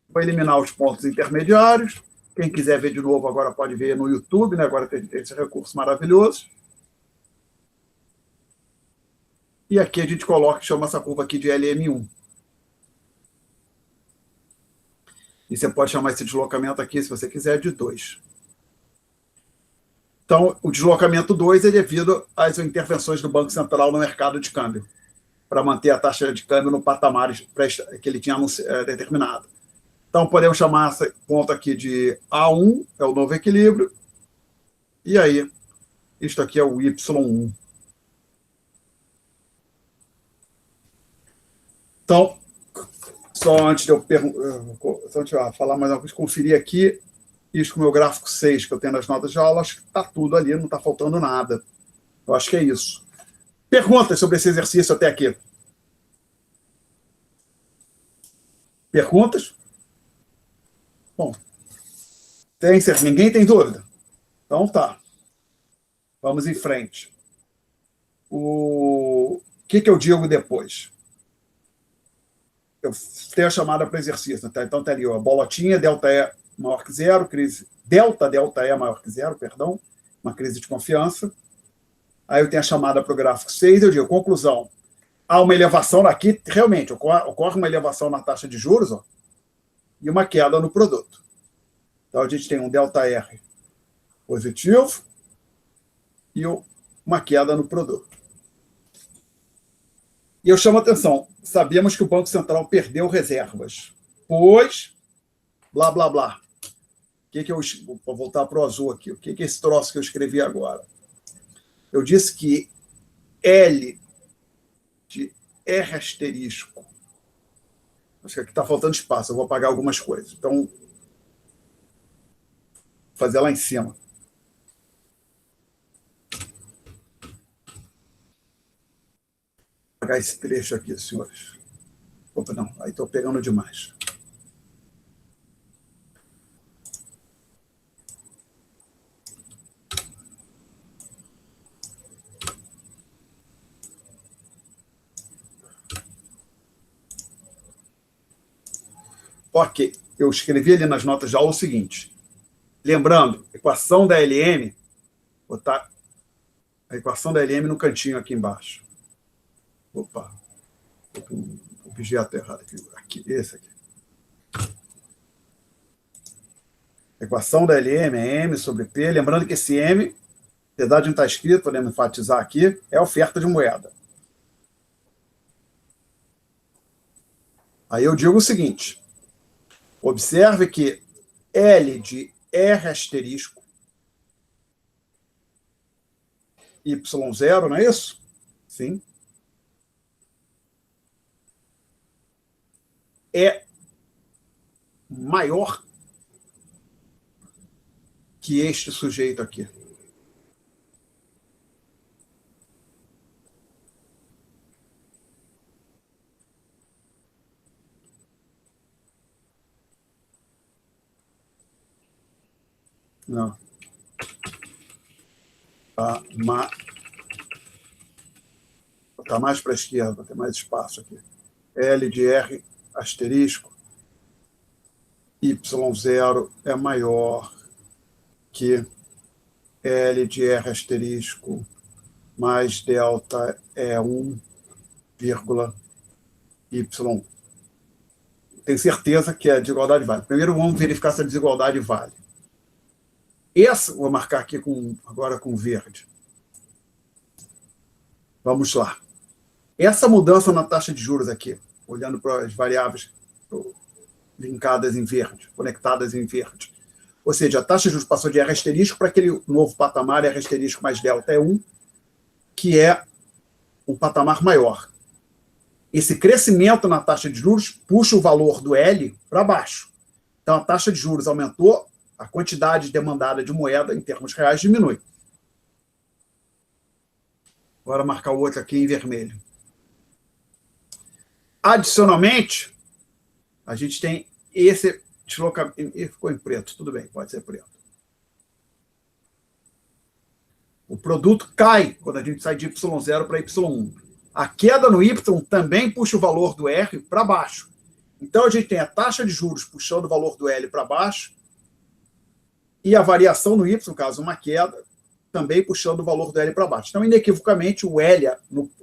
Vou eliminar os pontos intermediários. Quem quiser ver de novo agora pode ver no YouTube, né? Agora tem esse recurso maravilhoso. E aqui a gente chama essa curva aqui de LM1. E você pode chamar esse deslocamento aqui, se você quiser, de 2. Então, o deslocamento 2 é devido às intervenções do Banco Central no mercado de câmbio, para manter a taxa de câmbio no patamar que ele tinha determinado. Então, podemos chamar esse ponto aqui de A1, é o novo equilíbrio, e aí, isto aqui é o Y1. Então, só antes de eu falar mais uma coisa, conferir aqui, isso com o meu gráfico 6, que eu tenho nas notas de aula, acho que está tudo ali, não está faltando nada. Eu acho que é isso. Perguntas sobre esse exercício até aqui? Perguntas? Bom, ninguém tem dúvida? Então tá. Vamos em frente. O que eu digo depois? Eu tenho a chamada para exercício, tá? Então teria a bolotinha, ΔE maior que zero, crise, ΔE maior que zero, perdão, uma crise de confiança. Aí eu tenho a chamada para o gráfico 6, eu digo, conclusão, há uma elevação aqui, realmente, ocorre uma elevação na taxa de juros, ó, e uma queda no produto. Então a gente tem um ΔR positivo e uma queda no produto. E eu chamo a atenção, sabemos que o Banco Central perdeu reservas, pois, blá, blá, blá. Vou voltar para o azul aqui. O que é esse troço que eu escrevi agora? Eu disse que L de R asterisco. Acho que aqui está faltando espaço, eu vou apagar algumas coisas. Então, vou fazer lá em cima. Vou apagar esse trecho aqui, senhores. Opa, não, aí estou pegando demais. Ok, eu escrevi ali nas notas de aula o seguinte. Lembrando, equação da LM, vou botar a equação da LM no cantinho aqui embaixo. Opa, um objeto errado aqui. Esse aqui. A equação da LM é M sobre P. Lembrando que esse M, apesar de não estar escrito, podemos enfatizar aqui, é a oferta de moeda. Aí eu digo o seguinte. Observe que L de R asterisco Y0, não é isso? Sim. É maior que este sujeito aqui. Não. Está mais para a esquerda, tem mais espaço aqui. L de R asterisco Y0 é maior que L de R asterisco mais delta E1, Y1. Tenho certeza que a desigualdade vale. Primeiro vamos verificar se a desigualdade vale. Essa, vou marcar aqui agora com verde. Vamos lá. Essa mudança na taxa de juros aqui, olhando para as variáveis linkadas em verde, conectadas em verde. Ou seja, a taxa de juros passou de R asterisco para aquele novo patamar R asterisco mais delta E1, que é um patamar maior. Esse crescimento na taxa de juros puxa o valor do L para baixo. Então, a taxa de juros aumentou, a quantidade demandada de moeda em termos reais diminui. Agora marcar o outro aqui em vermelho. Adicionalmente, a gente tem esse deslocamento. Ficou em preto, tudo bem, pode ser preto. O produto cai quando a gente sai de Y0 para Y1. A queda no Y também puxa o valor do R para baixo. Então, a gente tem a taxa de juros puxando o valor do L para baixo e a variação no Y, no caso, uma queda, também puxando o valor do L para baixo. Então, inequivocamente, o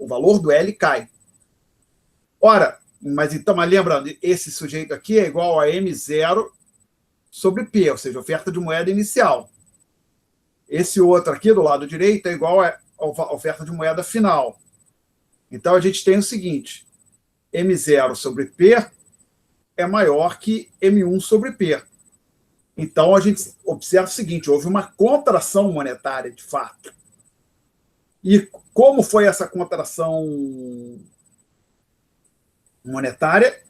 valor do L cai. Ora, mas lembrando, esse sujeito aqui é igual a M0 sobre P, ou seja, oferta de moeda inicial. Esse outro aqui, do lado direito, é igual a oferta de moeda final. Então, a gente tem o seguinte, M0 sobre P é maior que M1 sobre P. Então, a gente observa o seguinte, houve uma contração monetária, de fato. E como foi essa contração monetária?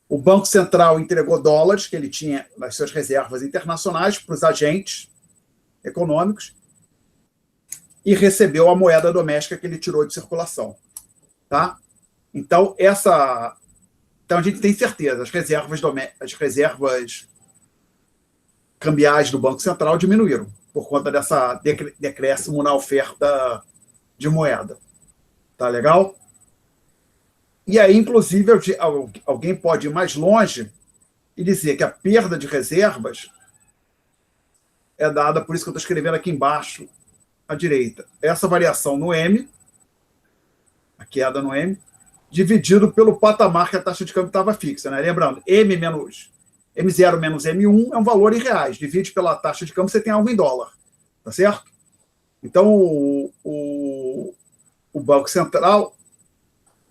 O Banco Central entregou dólares que ele tinha nas suas reservas internacionais para os agentes econômicos e recebeu a moeda doméstica que ele tirou de circulação. Tá? Então, a gente tem certeza, as reservas cambiais do Banco Central diminuíram por conta dessa decréscimo na oferta de moeda. Tá legal? E aí, inclusive, alguém pode ir mais longe e dizer que a perda de reservas é dada, por isso que eu estou escrevendo aqui embaixo, à direita. Essa variação no M, a queda no M, dividido pelo patamar que a taxa de câmbio estava fixa. Né? Lembrando, M0 menos M1 é um valor em reais. Divide pela taxa de câmbio, você tem algo em dólar. Tá certo? Então, o Banco Central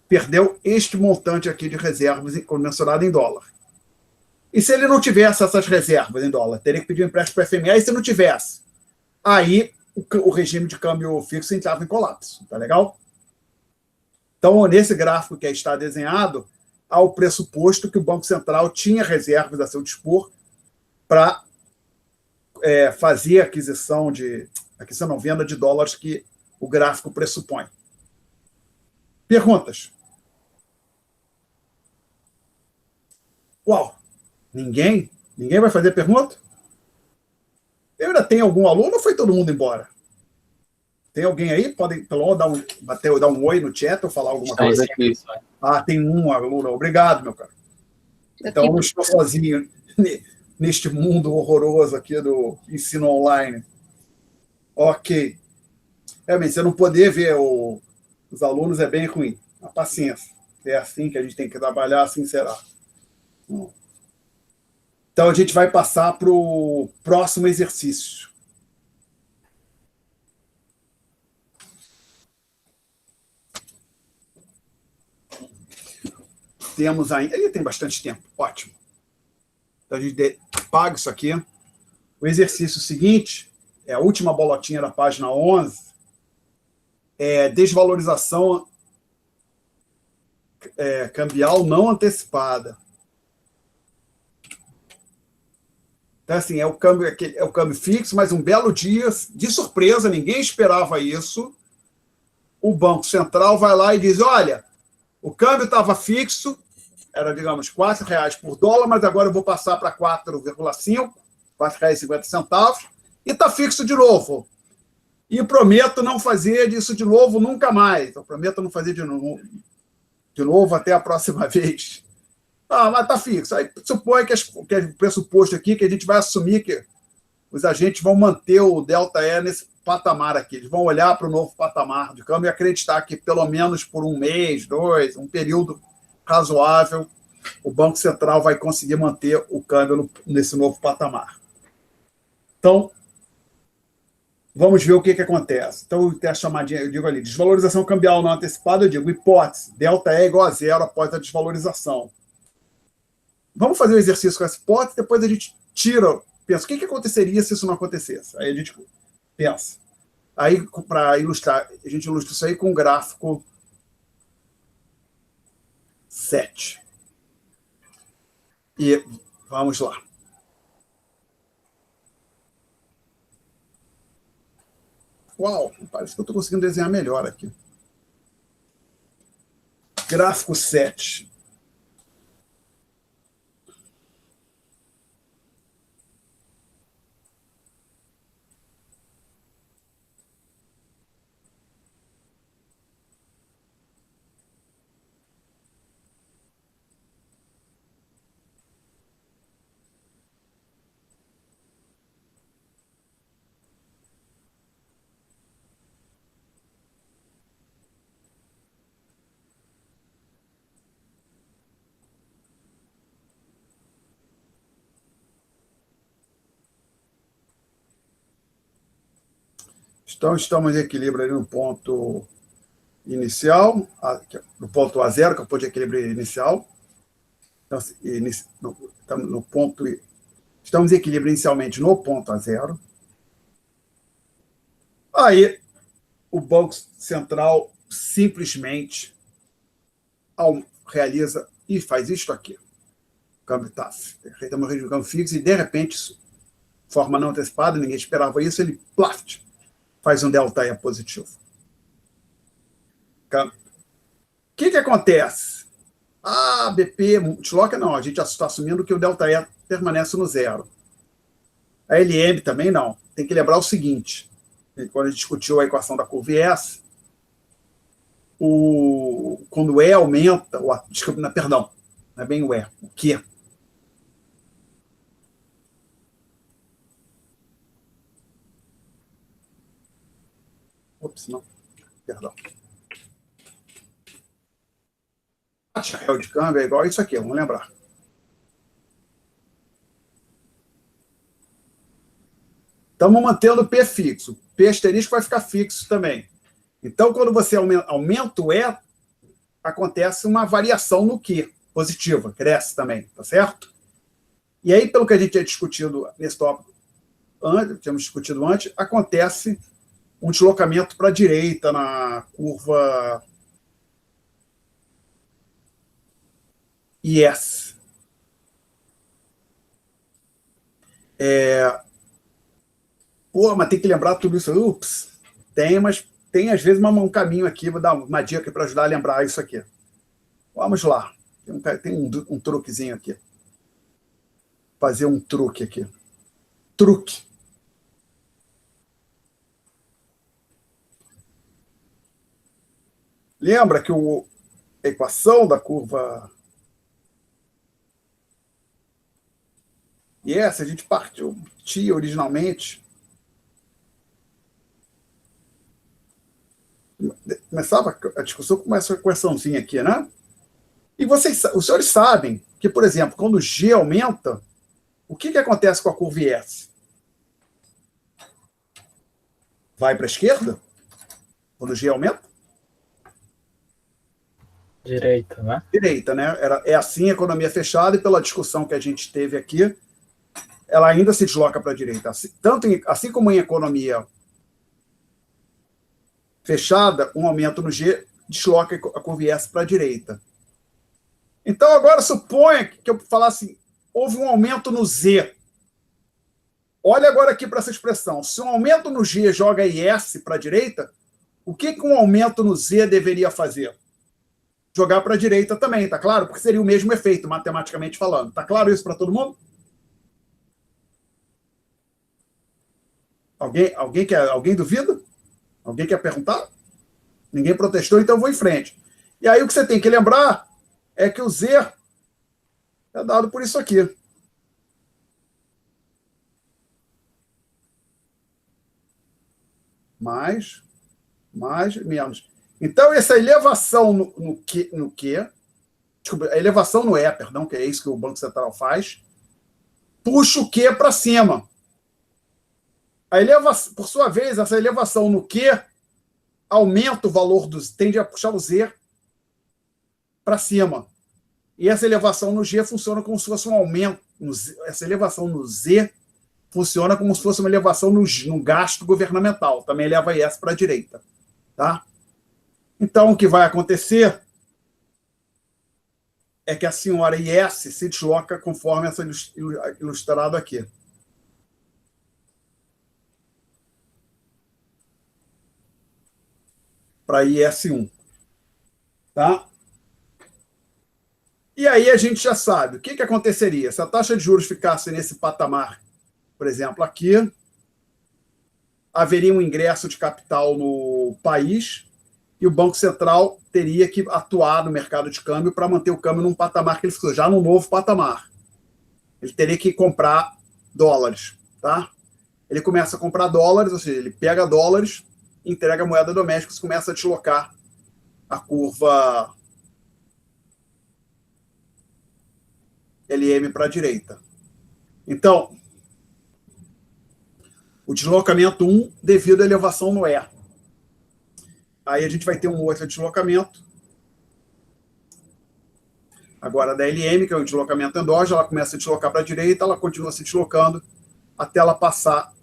perdeu este montante aqui de reservas mensurado em dólar. E se ele não tivesse essas reservas em dólar? Teria que pedir um empréstimo para a FMI, e se não tivesse? Aí, o regime de câmbio fixo entrava em colapso. Tá legal? Então, nesse gráfico que está desenhado, há o pressuposto que o Banco Central tinha reservas a seu dispor para fazer venda de dólares que o gráfico pressupõe. Perguntas? Uau! Ninguém vai fazer pergunta? Eu ainda tenho algum aluno ou foi todo mundo embora? Tem alguém aí? Podem pelo menos dar um oi no chat ou falar alguma coisa? Aqui. Tem um aluno. Obrigado, meu cara. Então, eu não estou sozinho neste mundo horroroso aqui do ensino online. Ok. Realmente, você não poder ver os alunos é bem ruim. A paciência. É assim que a gente tem que trabalhar, assim será. Então, a gente vai passar para o próximo exercício. Temos ainda... Ele tem bastante tempo. Ótimo. Então, a gente apaga isso aqui. O exercício seguinte, é a última bolotinha da página 11, é desvalorização cambial não antecipada. Então, assim, é o câmbio fixo, mas um belo dia, de surpresa, ninguém esperava isso, o Banco Central vai lá e diz, olha, o câmbio estava fixo, era, digamos, R$4 por dólar, mas agora eu vou passar para 4,5, R$4,50, e está fixo de novo. E prometo não fazer isso de novo nunca mais. Eu prometo não fazer de novo até a próxima vez. Ah, mas está fixo. Aí supõe que o pressuposto aqui que a gente vai assumir que os agentes vão manter o delta E nesse patamar aqui. Eles vão olhar para o novo patamar de câmbio e acreditar que pelo menos por um mês, dois, um período razoável, o Banco Central vai conseguir manter o câmbio nesse novo patamar. Então, vamos ver o que acontece. Então, tem a chamadinha, eu digo ali, desvalorização cambial não antecipada, eu digo, hipótese, delta E igual a zero após a desvalorização. Vamos fazer o exercício com essa hipótese, depois a gente tira, pensa, o que aconteceria se isso não acontecesse? Aí a gente pensa. Aí, para ilustrar, a gente ilustra isso aí com o gráfico 7. E vamos lá. Uau, parece que eu estou conseguindo desenhar melhor aqui. Gráfico 7. Então, estamos em equilíbrio ali no ponto inicial, no ponto A0, que é o ponto de equilíbrio inicial. Então, no ponto, estamos em equilíbrio inicialmente no ponto A0. Aí, o Banco Central simplesmente realiza e faz isto aqui. O câmbio está feito uma rede de câmbio fixo e, de repente, forma não antecipada, ninguém esperava isso, ele plaft, faz um delta E positivo. O que acontece? Ah, BP, desloca, não, a gente já está assumindo que o delta E permanece no zero. A LM também não. Tem que lembrar o seguinte, quando a gente discutiu a equação da curva IS, quando o E aumenta, desculpa, perdão, não é bem o E, o Q. Ops, não, perdão. A real de câmbio é igual a isso aqui, vamos lembrar. Estamos mantendo o P fixo. P asterisco vai ficar fixo também. Então, quando você aumenta o E, acontece uma variação no Q, positiva, cresce também, tá certo? E aí, pelo que a gente tinha discutido nesse tópico, tínhamos discutido antes, acontece um deslocamento para a direita na curva IS. Mas tem que lembrar tudo isso. Ups, mas tem às vezes um caminho aqui, vou dar uma dica para ajudar a lembrar isso aqui. Vamos lá. Tem um truquezinho aqui. Fazer um truque aqui. Truque. Lembra que a equação da curva IS, a gente partia originalmente. Começava a discussão com essa equaçãozinha aqui, né? E os senhores sabem que, por exemplo, quando o G aumenta, o que acontece com a curva IS? Vai para a esquerda? Quando o G aumenta? Direita, né? Direita, né? É assim a economia fechada, e pela discussão que a gente teve aqui, ela ainda se desloca para a direita. Assim como em economia fechada, um aumento no G desloca a curva IS para a direita. Então, agora suponha que eu falasse, houve um aumento no Z. Olha agora aqui para essa expressão. Se um aumento no G joga IS para a direita, o que um aumento no Z deveria fazer? Jogar para a direita também, tá claro? Porque seria o mesmo efeito, matematicamente falando. Tá claro isso para todo mundo? Alguém duvida? Alguém quer perguntar? Ninguém protestou, então eu vou em frente. E aí o que você tem que lembrar é que o Z é dado por isso aqui. Mais, menos. Então, essa elevação no Q, desculpa, a elevação no E, perdão, que é isso que o Banco Central faz, puxa o Q para cima. Por sua vez, essa elevação no Q aumenta o valor tende a puxar o Z para cima. E essa elevação no G funciona como se fosse um aumento. Essa elevação no Z funciona como se fosse uma elevação no gasto governamental. Também eleva IS para a direita. Tá? Então, o que vai acontecer é que a senhora IS se desloca conforme essa ilustrado aqui. Para IS1. Tá? E aí a gente já sabe o que aconteceria se a taxa de juros ficasse nesse patamar, por exemplo, aqui, haveria um ingresso de capital no país e o Banco Central teria que atuar no mercado de câmbio para manter o câmbio num patamar que ele ficou, já num novo patamar. Ele teria que comprar dólares, tá? Ele começa a comprar dólares, ou seja, ele pega dólares, entrega a moeda doméstica e começa a deslocar a curva LM para a direita. Então, o deslocamento 1 devido à elevação no E. Aí a gente vai ter um outro deslocamento. Agora da LM, que é o deslocamento endógeno, ela começa a deslocar para a direita, ela continua se deslocando até ela passar,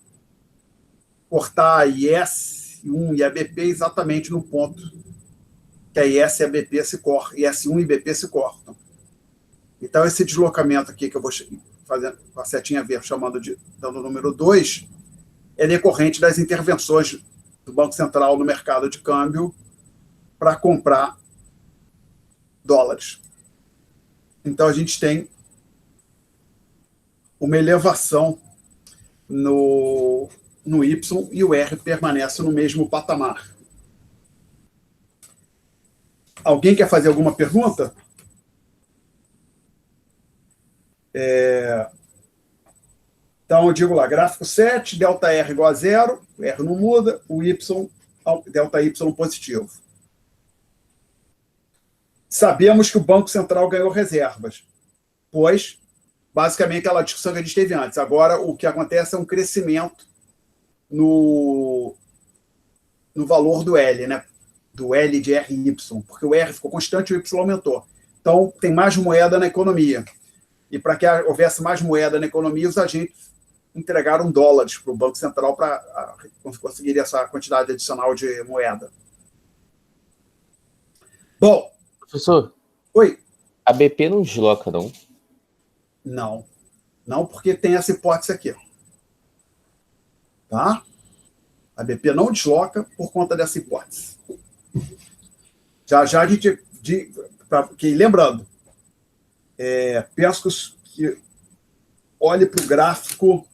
cortar a IS1 e a BP exatamente no ponto que a IS e a BP se cortam, IS1 e BP se cortam. Então, esse deslocamento aqui que eu vou fazer com a setinha verde, dando o número 2, é decorrente das intervenções do Banco Central no mercado de câmbio para comprar dólares. Então, a gente tem uma elevação no Y e o R permanece no mesmo patamar. Alguém quer fazer alguma pergunta? Então, eu digo lá, gráfico 7, delta R igual a 0, o R não muda, o Y, delta Y positivo. Sabemos que o Banco Central ganhou reservas, pois, basicamente, aquela discussão que a gente teve antes. Agora, o que acontece é um crescimento no valor do L, né? Do L de RY, porque o R ficou constante e o Y aumentou. Então, tem mais moeda na economia. E para que houvesse mais moeda na economia, os agentes entregaram dólares para o Banco Central para conseguir essa quantidade adicional de moeda. Bom. Professor? Oi. A BP não desloca, não? Não. Não, porque tem essa hipótese aqui. Tá? A BP não desloca por conta dessa hipótese. Já a gente... lembrando, peço que olhe para o gráfico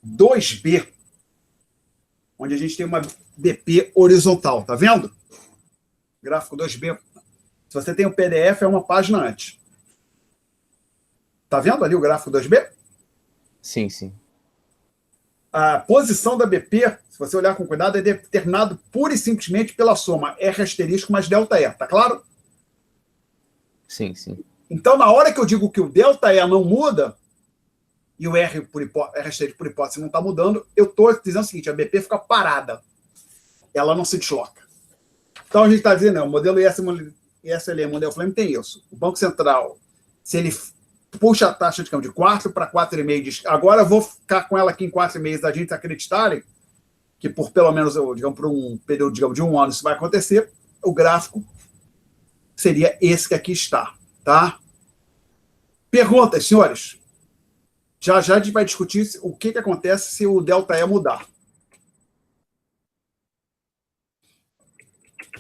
2B, onde a gente tem uma BP horizontal, tá vendo? Gráfico 2B. Se você tem o PDF, é uma página antes. Tá vendo ali o gráfico 2B? Sim, sim. A posição da BP, se você olhar com cuidado, é determinado pura e simplesmente pela soma R asterisco mais delta E, tá claro? Sim, sim. Então, na hora que eu digo que o delta E não muda, e o R asterisco por hipótese não está mudando, eu estou dizendo o seguinte, a BP fica parada. Ela não se desloca. Então, a gente está dizendo, o modelo ISLM, o modelo Flamengo tem isso. O Banco Central, se ele puxa a taxa de câmbio de 4 para 4,5, agora eu vou ficar com ela aqui em 4,5, da gente acreditarem que por pelo menos, digamos, por um período, digamos, de 1 ano isso vai acontecer, o gráfico seria esse que aqui está, tá? Perguntas, senhores? Já a gente vai discutir o que acontece se o delta E mudar.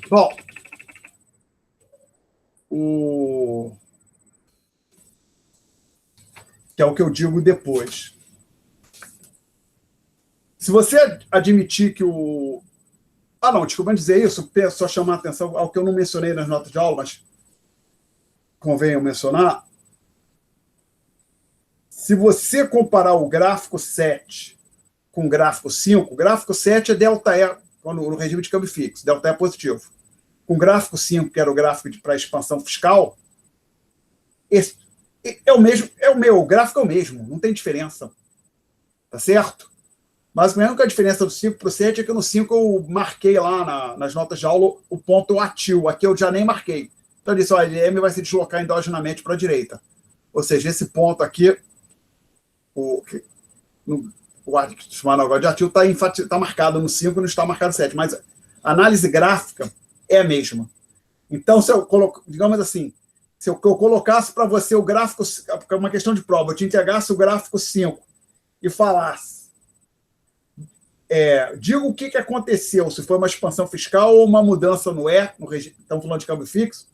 Bom, que é o que eu digo depois. Se você admitir que o... Ah, não, desculpa dizer isso, só chamar a atenção ao que eu não mencionei nas notas de aula, mas convém eu mencionar. Se você comparar o gráfico 7 com o gráfico 5, o gráfico 7 é ΔE, no regime de câmbio fixo, ΔE é positivo. Com o gráfico 5, que era o gráfico para expansão fiscal, esse o gráfico é o mesmo, não tem diferença. Tá certo? Mas mesmo que a diferença do 5 para o 7 é que no 5 eu marquei lá nas notas de aula o ponto ATIL. Aqui eu já nem marquei. Então eu disse, olha, a LM vai se deslocar endogenamente para a direita. Ou seja, esse ponto aqui, o chamado agora de ATIL está marcado no 5 e não está marcado no 7. Mas a análise gráfica é a mesma. Então, se eu digamos assim, se eu colocasse para você o gráfico, é uma questão de prova, eu te entregasse o gráfico 5 e falasse, diga o que aconteceu, se foi uma expansão fiscal ou uma mudança no estamos falando de câmbio fixo,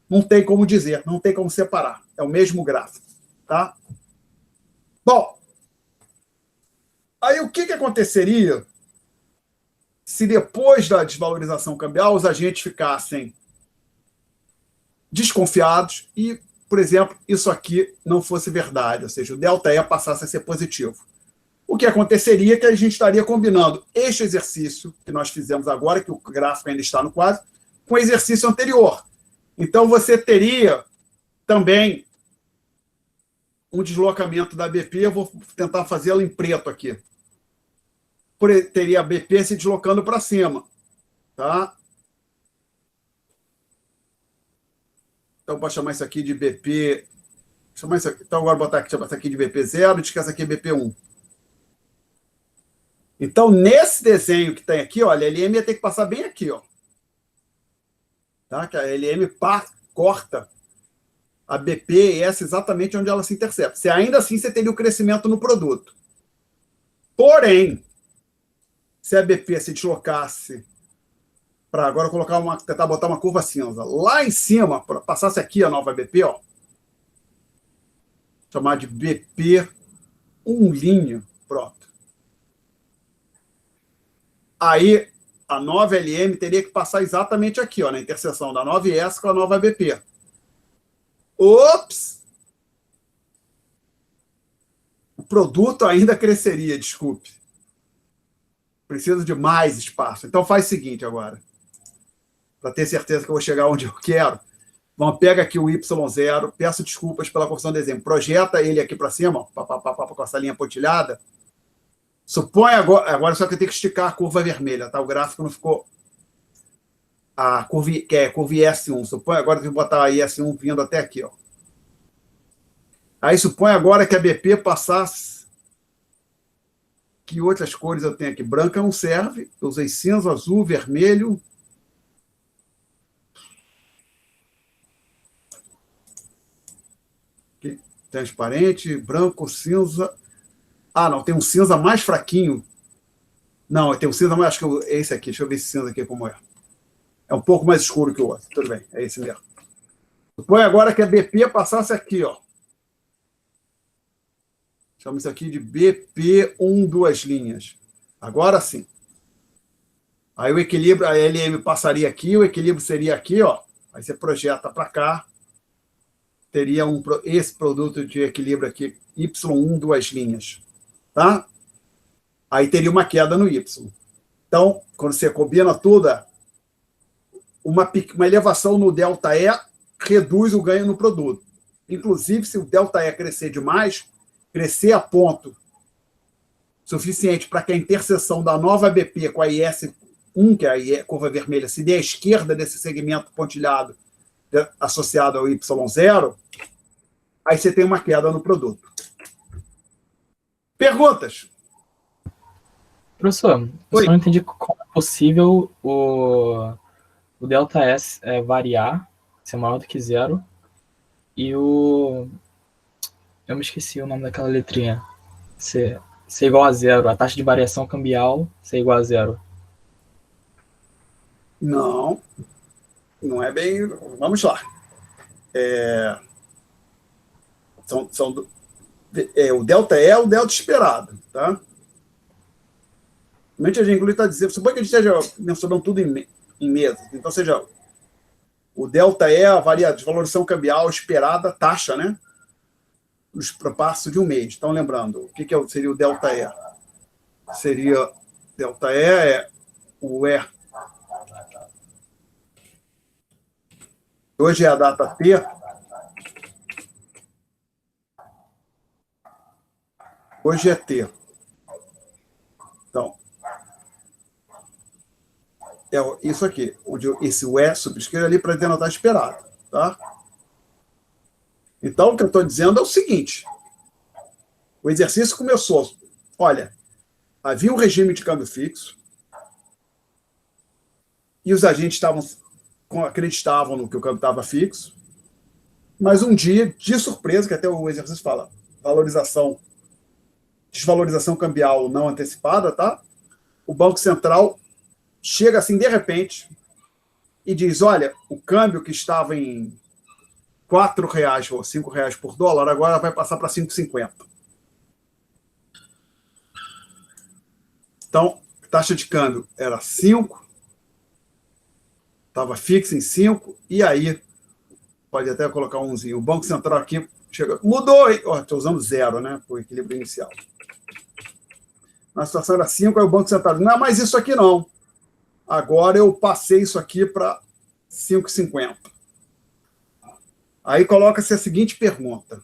não tem como dizer, não tem como separar, é o mesmo gráfico, tá? Bom, aí o que aconteceria se depois da desvalorização cambial os agentes ficassem desconfiados e, por exemplo, isso aqui não fosse verdade, ou seja, o ΔE passasse a ser positivo? O que aconteceria é que a gente estaria combinando este exercício que nós fizemos agora, que o gráfico ainda está no quadro, com o exercício anterior. Então, você teria também um deslocamento da BP, eu vou tentar fazê-lo em preto aqui. Teria a BP se deslocando para cima. Tá? Então, vou chamar isso aqui de BP... Então, agora vou botar isso aqui de BP0 e esquece aqui BP1. Então, nesse desenho que tem aqui, olha, a LM ia ter que passar bem aqui, ó. Tá? Que a LM corta a BP e essa exatamente onde ela se intercepta. Se ainda assim você teria o crescimento no produto. Porém, se a BP se deslocasse para agora tentar botar uma curva cinza lá em cima, passasse aqui a nova BP, ó, chamar de BP 1', pronto. Aí a nova LM teria que passar exatamente aqui, ó, na interseção da nova IS com a nova BP. Ops! O produto ainda cresceria, desculpe. Precisa de mais espaço. Então faz o seguinte agora. Para ter certeza que eu vou chegar onde eu quero, vamos pega aqui o Y0, peço desculpas pela confusão do exemplo, projeta ele aqui para cima, ó, com essa linha pontilhada. Supõe agora só que eu tenho que esticar a curva vermelha, tá? O gráfico não ficou... A curva, que é a curva IS1. Supõe agora que eu vou botar a IS1 vindo até aqui, ó. Aí supõe agora que a BP passasse... Que outras cores eu tenho aqui? Branca não serve. Eu usei cinza, azul, vermelho. Aqui, transparente, branco, cinza... Ah, não, tem um cinza mais fraquinho. Não, tem um cinza mais... Acho que é esse aqui. Deixa eu ver esse cinza aqui como é. É um pouco mais escuro que o outro. Tudo bem, é esse mesmo. Supõe agora que a BP passasse aqui, ó. Chama isso aqui de BP1, 2 linhas. Agora sim. Aí o equilíbrio, a LM passaria aqui, o equilíbrio seria aqui, ó. Aí você projeta para cá. Teria esse produto de equilíbrio aqui, Y1, 2 linhas. Tá? Aí teria uma queda no Y. Então, quando você combina tudo, uma elevação no ΔE reduz o ganho no produto. Inclusive, se o ΔE crescer demais, crescer a ponto suficiente para que a interseção da nova BP com a IS1, que é a curva vermelha, se dê à esquerda desse segmento pontilhado associado ao Y0, aí você tem uma queda no produto. Perguntas? Professor, eu só não entendi como é possível o ΔS variar, ser maior do que 0, e eu me esqueci o nome daquela letrinha, ser igual a 0, a taxa de variação cambial ser igual a 0. Não, não é bem... Vamos lá. O ΔE é o delta esperado, tá? Mente a gente está dizendo, suponha que a gente esteja mensurando tudo em mesas. Então, seja o delta E, a desvalorização cambial esperada, taxa, né? No espaço de um mês. Então, lembrando, o que seria o delta E? Seria delta E é o E. Hoje é a data T. Hoje é T. Então, é isso aqui. Esse E subscrito ali para denotar esperado. Tá? Então, o que eu estou dizendo é o seguinte. O exercício começou. Olha, havia um regime de câmbio fixo e os agentes acreditavam no que o câmbio estava fixo, mas um dia, de surpresa, que até o exercício fala, desvalorização cambial não antecipada, tá? O Banco Central chega assim, de repente, e diz, olha, o câmbio que estava em R$ 4 ou R$ 5 por dólar, agora vai passar para 5,50. Então, a taxa de câmbio era 5, estava fixa em 5, e aí, pode até colocar umzinho, o Banco Central aqui chega, mudou, estou usando 0, né, para o equilíbrio inicial. Na situação era 5, aí o Banco Central diz, não é mais isso aqui não, agora eu passei isso aqui para 5,50. Aí coloca-se a seguinte pergunta,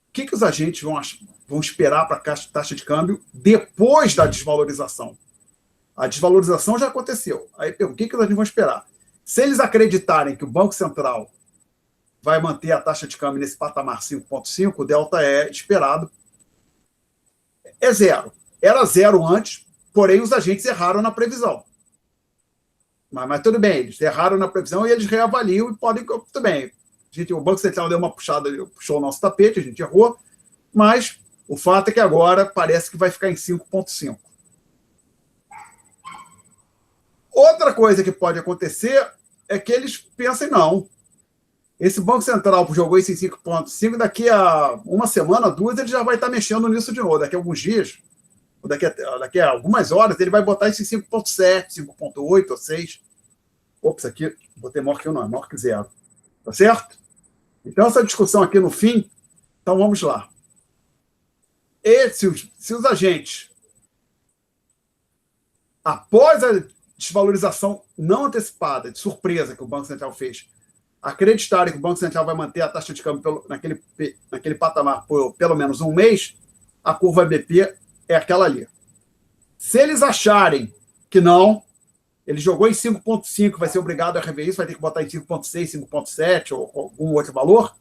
o que os agentes vão esperar para a taxa de câmbio depois da desvalorização? A desvalorização já aconteceu. Aí, o que os agentes vão esperar? Se eles acreditarem que o Banco Central vai manter a taxa de câmbio nesse patamar 5,5, o delta E esperado é 0. Era 0 antes, porém os agentes erraram na previsão. Mas tudo bem, eles erraram na previsão e eles reavaliam e podem... Tudo bem. O Banco Central deu uma puxada, puxou o nosso tapete, a gente errou, mas o fato é que agora parece que vai ficar em 5,5. Outra coisa que pode acontecer é que eles pensem, não, esse Banco Central jogou isso em 5,5, daqui a uma semana, 2, ele já vai estar mexendo nisso de novo. Daqui a alguns dias, ou daqui a algumas horas, ele vai botar isso em 5,7, 5,8 ou 6. Ops, aqui, botei maior que 1, não, maior que 0. Tá certo? Então, essa discussão aqui no fim, então vamos lá. E se os agentes, após a desvalorização não antecipada, de surpresa que o Banco Central fez, acreditarem que o Banco Central vai manter a taxa de câmbio naquele patamar por pelo menos um mês, a curva BP é aquela ali. Se eles acharem que não, ele jogou em 5,5, vai ser obrigado a rever isso, vai ter que botar em 5,6, 5,7 ou algum outro valor,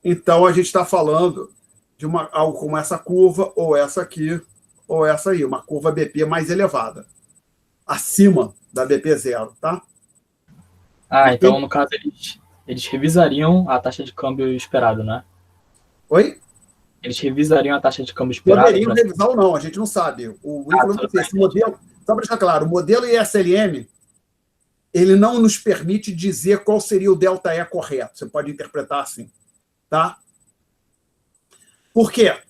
então a gente está falando de algo como essa curva, ou essa aqui, ou essa aí, uma curva BP mais elevada, acima da BP 0, tá? Então, no caso, eles revisariam a taxa de câmbio esperada, né? Oi? Eles revisariam a taxa de câmbio esperada? Poderiam revisar ou não, a gente não sabe. Esse modelo, só para deixar claro, o modelo ISLM, ele não nos permite dizer qual seria o delta E correto. Você pode interpretar assim, tá? Por quê?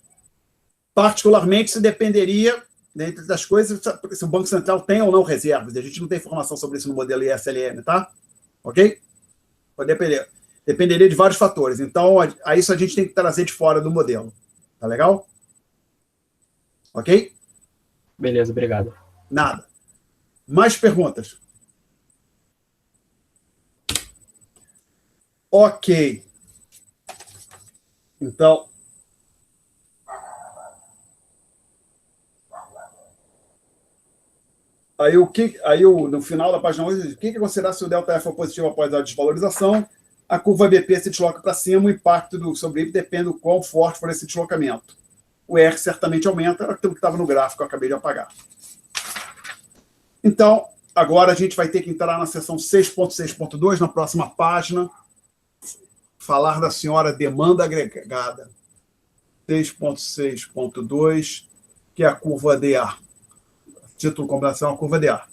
Particularmente, se dependeria, dentre das coisas, se o Banco Central tem ou não reservas. A gente não tem informação sobre isso no modelo ISLM, tá? Ok? Pode depender. Dependeria de vários fatores. Então, a isso a gente tem que trazer de fora do modelo. Tá legal? Ok? Beleza, obrigado. Nada. Mais perguntas? Ok. Então, no final da página 11, o que considerar se o delta F for positivo após a desvalorização? A curva BP se desloca para cima, o impacto sobre ele depende do quão forte for esse deslocamento. O R certamente aumenta, era aquilo que estava no gráfico que eu acabei de apagar. Então, agora a gente vai ter que entrar na seção 6.6.2, na próxima página, falar da senhora demanda agregada. 6.6.2, que é a curva DA. Título combinação, a curva DA.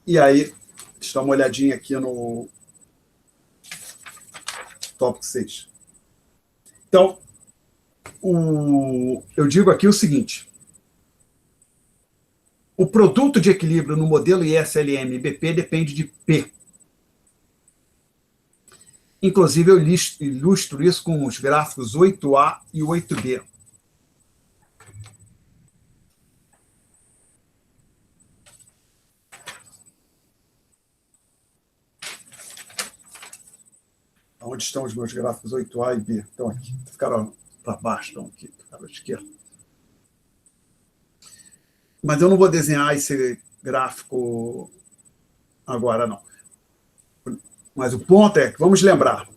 E aí, deixa eu dar uma olhadinha aqui no tópico 6. Então, eu digo aqui o seguinte: o produto de equilíbrio no modelo ISLM-BP depende de P. Inclusive, eu ilustro isso com os gráficos 8A e 8B. Onde estão os meus gráficos 8A e B? Estão aqui. Ficaram para baixo, estão aqui. Ficaram à esquerda. Mas eu não vou desenhar esse gráfico agora, não. Mas o ponto é que, vamos lembrar,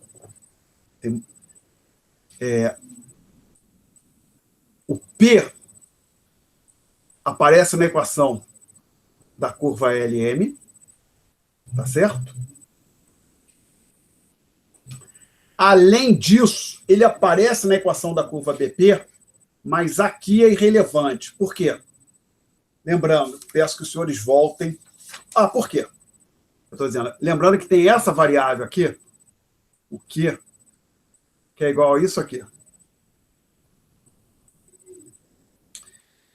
o P aparece na equação da curva LM, tá certo? Além disso, ele aparece na equação da curva BP, mas aqui é irrelevante. Por quê? Lembrando, peço que os senhores voltem. Por quê? Eu estou dizendo, lembrando que tem essa variável aqui, o Q, que é igual a isso aqui.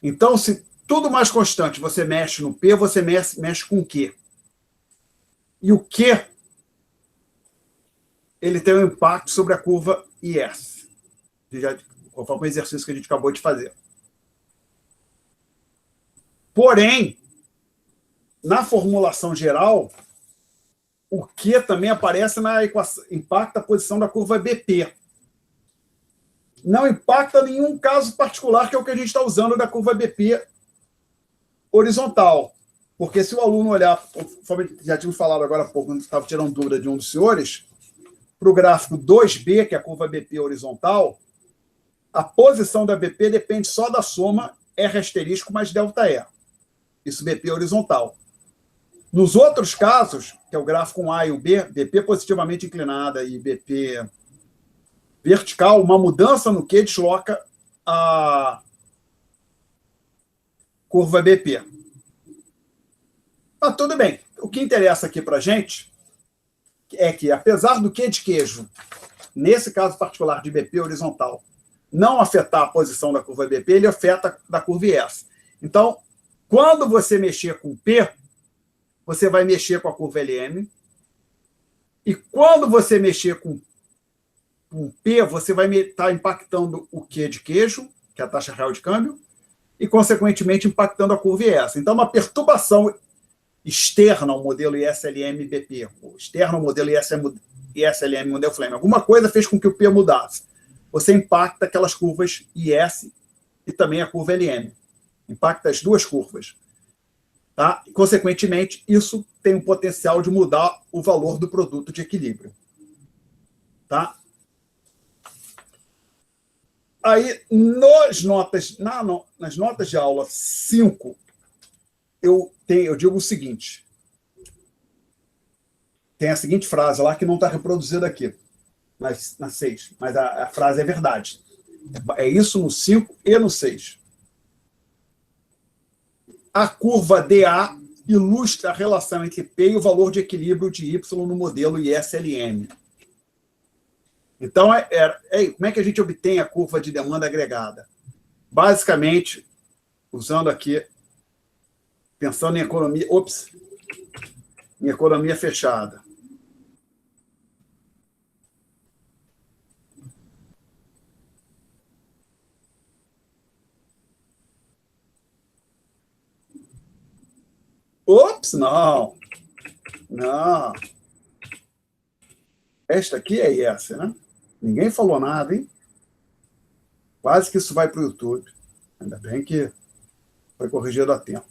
Então, se tudo mais constante você mexe no P, você mexe com o Q. E o Q, ele tem um impacto sobre a curva IS, conforme o exercício que a gente acabou de fazer. Porém, na formulação geral, o Q também aparece na equação, impacta a posição da curva BP. Não impacta nenhum caso particular, que é o que a gente está usando da curva BP horizontal. Porque se o aluno olhar, conforme já tínhamos falado agora há pouco, quando estava tirando dúvida de um dos senhores, para o gráfico 2B, que é a curva BP horizontal, a posição da BP depende só da soma R asterisco mais delta E. Isso BP horizontal. Nos outros casos, que é o gráfico 1A e o B, BP positivamente inclinada e BP vertical, uma mudança no Q desloca a curva BP. Mas tudo bem. O que interessa aqui para a gente é que, apesar do Q de queijo, nesse caso particular de BP horizontal, não afetar a posição da curva BP, ele afeta da curva IS. Então, quando você mexer com P, você vai mexer com a curva LM. E quando você mexer com P, você vai estar impactando o Q de queijo, que é a taxa real de câmbio, e, consequentemente, impactando a curva IS. Então, uma perturbação externa ao modelo ISLM-BP, ou externa ao modelo ISLM modelo Fleming, alguma coisa fez com que o P mudasse. Você impacta aquelas curvas IS e também a curva LM. Impacta as duas curvas. Tá? E, consequentemente, isso tem o potencial de mudar o valor do produto de equilíbrio. Tá? Aí, nas notas de aula 5, eu digo o seguinte. Tem a seguinte frase lá que não está reproduzida aqui, na 6, mas a frase é verdade. É isso no 5 e no 6. A curva DA ilustra a relação entre P e o valor de equilíbrio de Y no modelo ISLM. Então, como é que a gente obtém a curva de demanda agregada? Basicamente, usando aqui, pensando em economia, em economia fechada. Não. Não. Esta aqui é essa, né? Ninguém falou nada, hein? Quase que isso vai para o YouTube. Ainda bem que foi corrigido a tempo.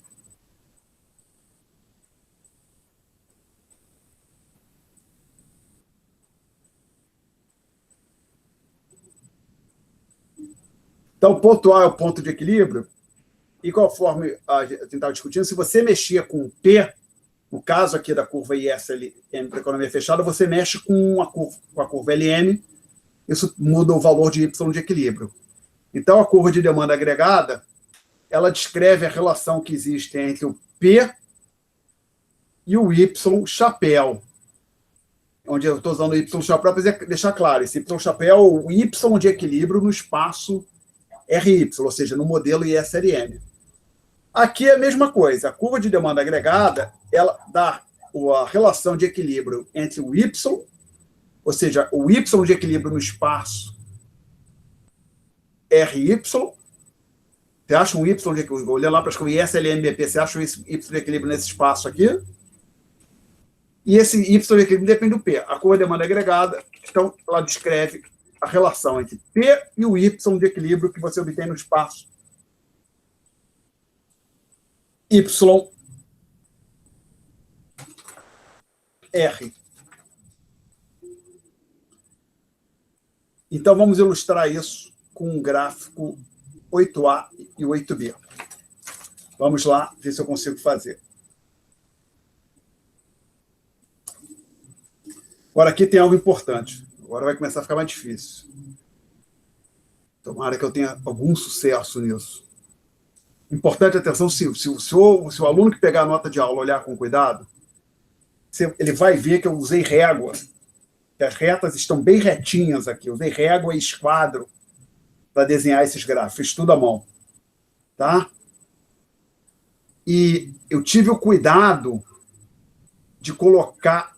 Então, o ponto A é o ponto de equilíbrio, e conforme a gente estava discutindo, se você mexia com o P, no caso aqui da curva ISLM para economia fechada, você mexe com a curva LM, isso muda o valor de Y de equilíbrio. Então, a curva de demanda agregada, ela descreve a relação que existe entre o P e o Y chapéu. Onde eu estou usando o Y chapéu para deixar claro, esse Y chapéu é o Y de equilíbrio no espaço RY, ou seja, no modelo ISLM. Aqui é a mesma coisa. A curva de demanda agregada, ela dá a relação de equilíbrio entre o Y, ou seja, o Y de equilíbrio no espaço RY. Você acha um Y de equilíbrio? Vou olhar lá para escrever ISLMBP. Você acha um Y de equilíbrio nesse espaço aqui? E esse Y de equilíbrio depende do P. A curva de demanda agregada, então, ela descreve a relação entre P e o Y de equilíbrio que você obtém no espaço Y R. Então, vamos ilustrar isso com um gráfico 8A e 8B. Vamos lá, ver se eu consigo fazer. Agora, aqui tem algo importante. Agora vai começar a ficar mais difícil. Tomara que eu tenha algum sucesso nisso. Importante, atenção, se o aluno que pegar a nota de aula olhar com cuidado, ele vai ver que eu usei régua, que as retas estão bem retinhas aqui. Eu usei régua e esquadro para desenhar esses gráficos. Fiz tudo à mão. Tá? E eu tive o cuidado de colocar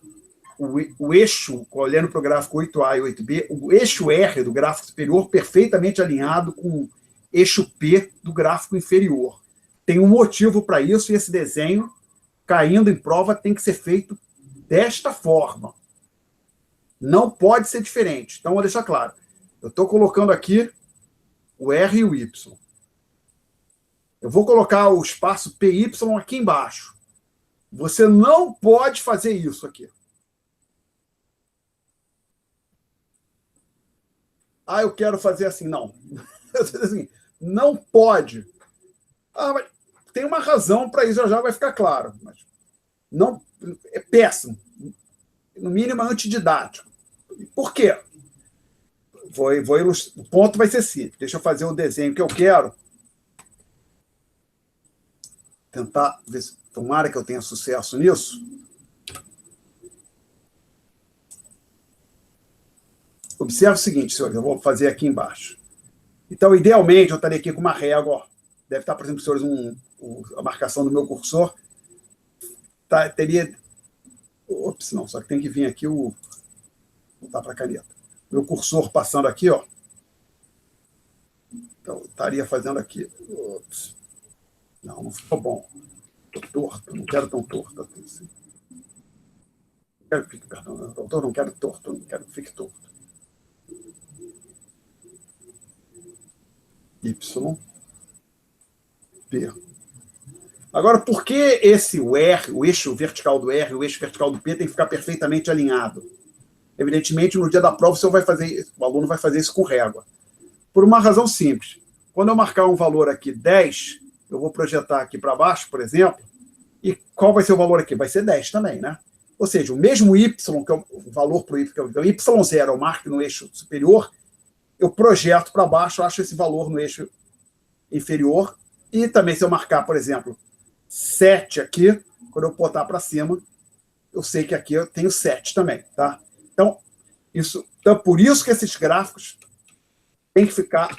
o eixo, olhando para o gráfico 8A e 8B, o eixo R do gráfico superior perfeitamente alinhado com o eixo P do gráfico inferior. Tem um motivo para isso, e esse desenho, caindo em prova, tem que ser feito desta forma. Não pode ser diferente. Então, vou deixar claro. Eu estou colocando aqui o R e o Y. Eu vou colocar o espaço PY aqui embaixo. Você não pode fazer isso aqui. Ah, eu quero fazer assim. Não. Assim, não pode. Ah, mas tem uma razão para isso, já vai ficar claro. Mas não, é péssimo. No mínimo, é antididático. Por quê? O ponto vai ser simples. Deixa eu fazer o desenho que eu quero. Tentar ver se, tomara que eu tenha sucesso nisso. Observe o seguinte, senhores, eu vou fazer aqui embaixo. Então, idealmente, eu estaria aqui com uma régua. Ó. Deve estar, por exemplo, senhores, a marcação do meu cursor. Teria... Ops, não, só que tem que vir aqui o... Voltar para a caneta. Meu cursor passando aqui, ó. Então, eu estaria fazendo aqui. Ops. Não, não ficou bom. Estou torto, não quero tão torto assim. Perdão, doutor, não quero torto, não quero que fique torto. Y, P. Agora, por que o R, o eixo vertical do R, o eixo vertical do P tem que ficar perfeitamente alinhado? Evidentemente, no dia da prova, o aluno vai fazer isso com régua. Por uma razão simples. Quando eu marcar um valor aqui, 10, eu vou projetar aqui para baixo, por exemplo, e qual vai ser o valor aqui? Vai ser 10 também, né? Ou seja, o mesmo Y, que é o valor para o Y, que é o Y0, eu marco no eixo superior, eu projeto para baixo, acho esse valor no eixo inferior, e também se eu marcar, por exemplo, 7 aqui, quando eu botar para cima, eu sei que aqui eu tenho 7 também, tá? Então, por isso que esses gráficos têm que ficar,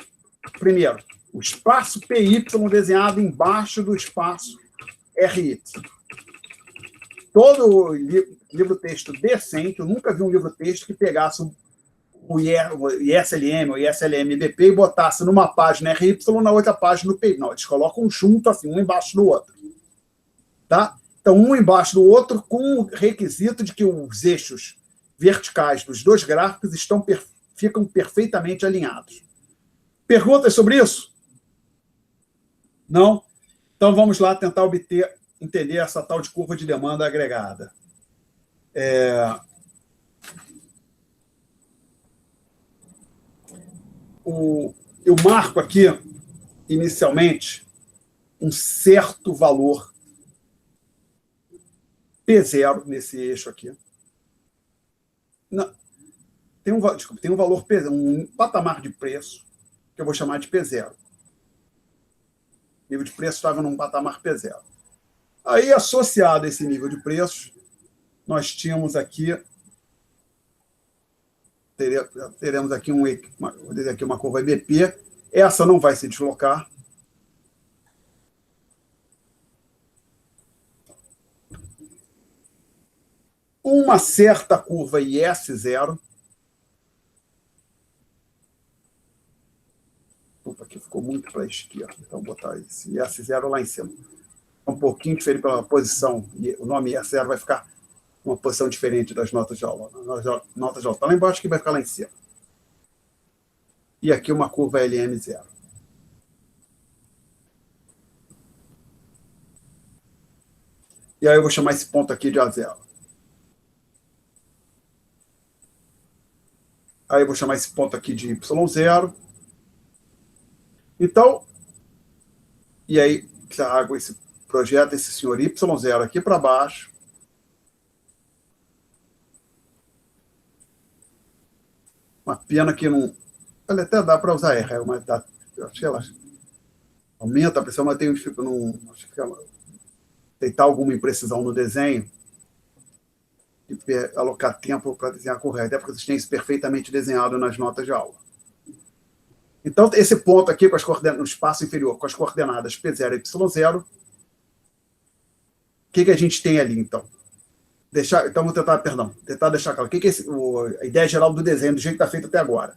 primeiro, o espaço PY desenhado embaixo do espaço RY. Todo livro-texto decente, eu nunca vi um livro-texto que pegasse o ISLM ou ISLM-BP e botasse numa página RY na outra página do PY. Não, eles colocam junto, assim, um embaixo do outro. Tá? Então, um embaixo do outro, com o requisito de que os eixos verticais dos dois gráficos ficam perfeitamente alinhados. Perguntas sobre isso? Não? Então, vamos lá tentar entender essa tal de curva de demanda agregada. Eu marco aqui, inicialmente, um certo valor P0 nesse eixo aqui. Não, tem um valor P0, um patamar de preço, que eu vou chamar de P0. O nível de preço estava num patamar P0. Aí, associado a esse nível de preços, nós tínhamos aqui, teremos aqui uma curva EBP, Essa não vai se deslocar. Uma certa curva IS0. Opa, aqui ficou muito para a esquerda. Então, vou botar esse IS0 lá em cima. Um pouquinho diferente pela posição. O nome IS0 vai ficar uma posição diferente das notas de aula. Notas de aula está lá embaixo, que vai ficar lá em cima. E aqui uma curva LM0. E aí eu vou chamar esse ponto aqui de A0. Aí eu vou chamar esse ponto aqui de Y0. Então, e aí trago esse projeto, esse senhor Y0 aqui para baixo. Uma pena que não... Olha, até dá para usar R, mas dá, eu acho que ela aumenta a pressão, mas tem acho que ela tentar alguma imprecisão no desenho e alocar tempo para desenhar correto, até porque vocês têm isso perfeitamente desenhado nas notas de aula. Então, esse ponto aqui, com as coordenadas, no espaço inferior, com as coordenadas P0 e Y0, o que a gente tem ali, então? Então, vou tentar deixar claro. O que é a ideia geral do desenho, do jeito que está feito até agora?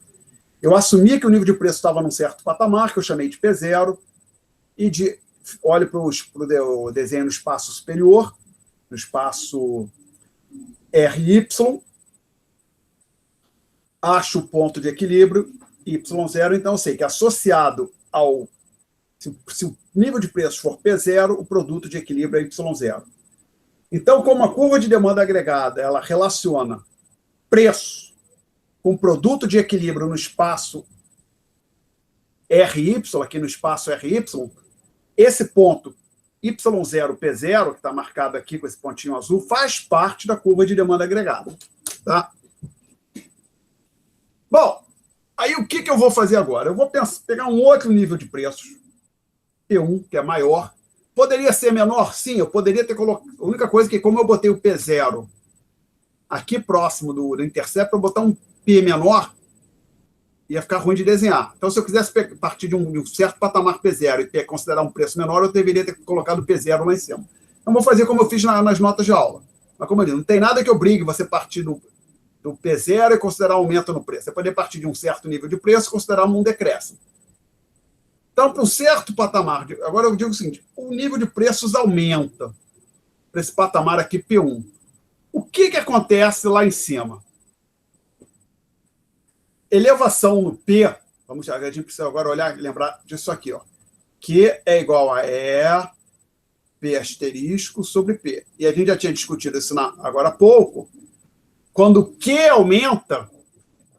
Eu assumi que o nível de preço estava num certo patamar, que eu chamei de P0, e olho para o desenho no espaço superior, no espaço RY, acho o ponto de equilíbrio, Y0, então eu sei que associado ao... Se o nível de preço for P0, o produto de equilíbrio é Y0. Então, como a curva de demanda agregada ela relaciona preço com produto de equilíbrio no espaço RY, aqui no espaço RY, esse ponto Y0P0, que está marcado aqui com esse pontinho azul, faz parte da curva de demanda agregada. Tá? Bom, aí o que eu vou fazer agora? Eu vou pegar um outro nível de preços, P1, que é maior. Poderia ser menor? Sim, eu poderia ter colocado... A única coisa é que, como eu botei o P0 aqui próximo do intercept, eu botar um P menor, ia ficar ruim de desenhar. Então, se eu quisesse partir de um certo patamar P0 e considerar um preço menor, eu deveria ter colocado o P0 lá em cima. Então, vou fazer como eu fiz nas notas de aula. Mas, como eu disse, não tem nada que obrigue você a partir do P0 e considerar um aumento no preço. Você pode partir de um certo nível de preço e considerar um decréscimo. Então, para um certo patamar... Agora, eu digo o seguinte, o nível de preços aumenta para esse patamar aqui, P1. O que acontece lá em cima? Elevação no P, a gente precisa agora olhar e lembrar disso aqui, ó. Q é igual a E, P asterisco sobre P. E a gente já tinha discutido isso agora há pouco. Quando o Q aumenta,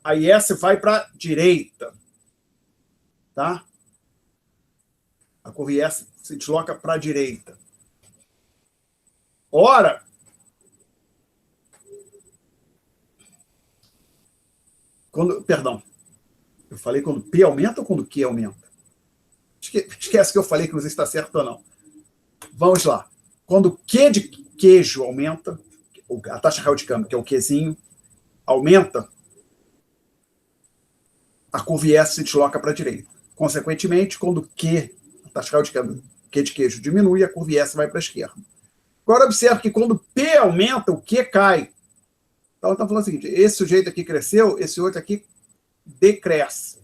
a IS vai para a direita. Tá? A curva IS se desloca para a direita. Ora, perdão, eu falei quando P aumenta ou quando Q aumenta? Esquece que eu falei que não sei se está certo ou não. Vamos lá. Quando o Q de queijo aumenta, a taxa real de câmbio, que é o Qzinho, aumenta, a curva IS se desloca para a direita. Consequentemente, quando o Q, a taxa real de câmbio, Q de queijo diminui, a curva IS vai para a esquerda. Agora, observe que quando P aumenta, o Q cai. Então, estamos falando o seguinte, esse sujeito aqui cresceu, esse outro aqui decresce.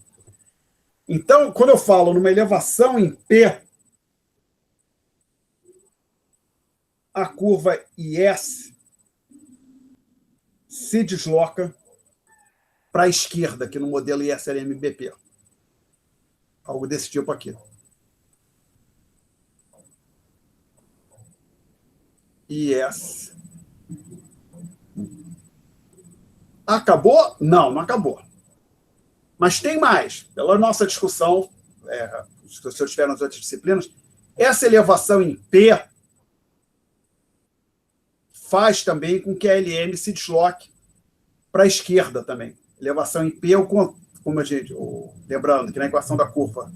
Então, quando eu falo numa elevação em P, a curva IS se desloca para a esquerda, aqui no modelo ISLM-BP. Algo desse tipo aqui. IS. Acabou? Não, não acabou. Mas tem mais. Pela nossa discussão, se vocês tiveram nas outras disciplinas, essa elevação em P faz também com que a LM se desloque para a esquerda também. Elevação em P, como a gente... Lembrando que na equação da curva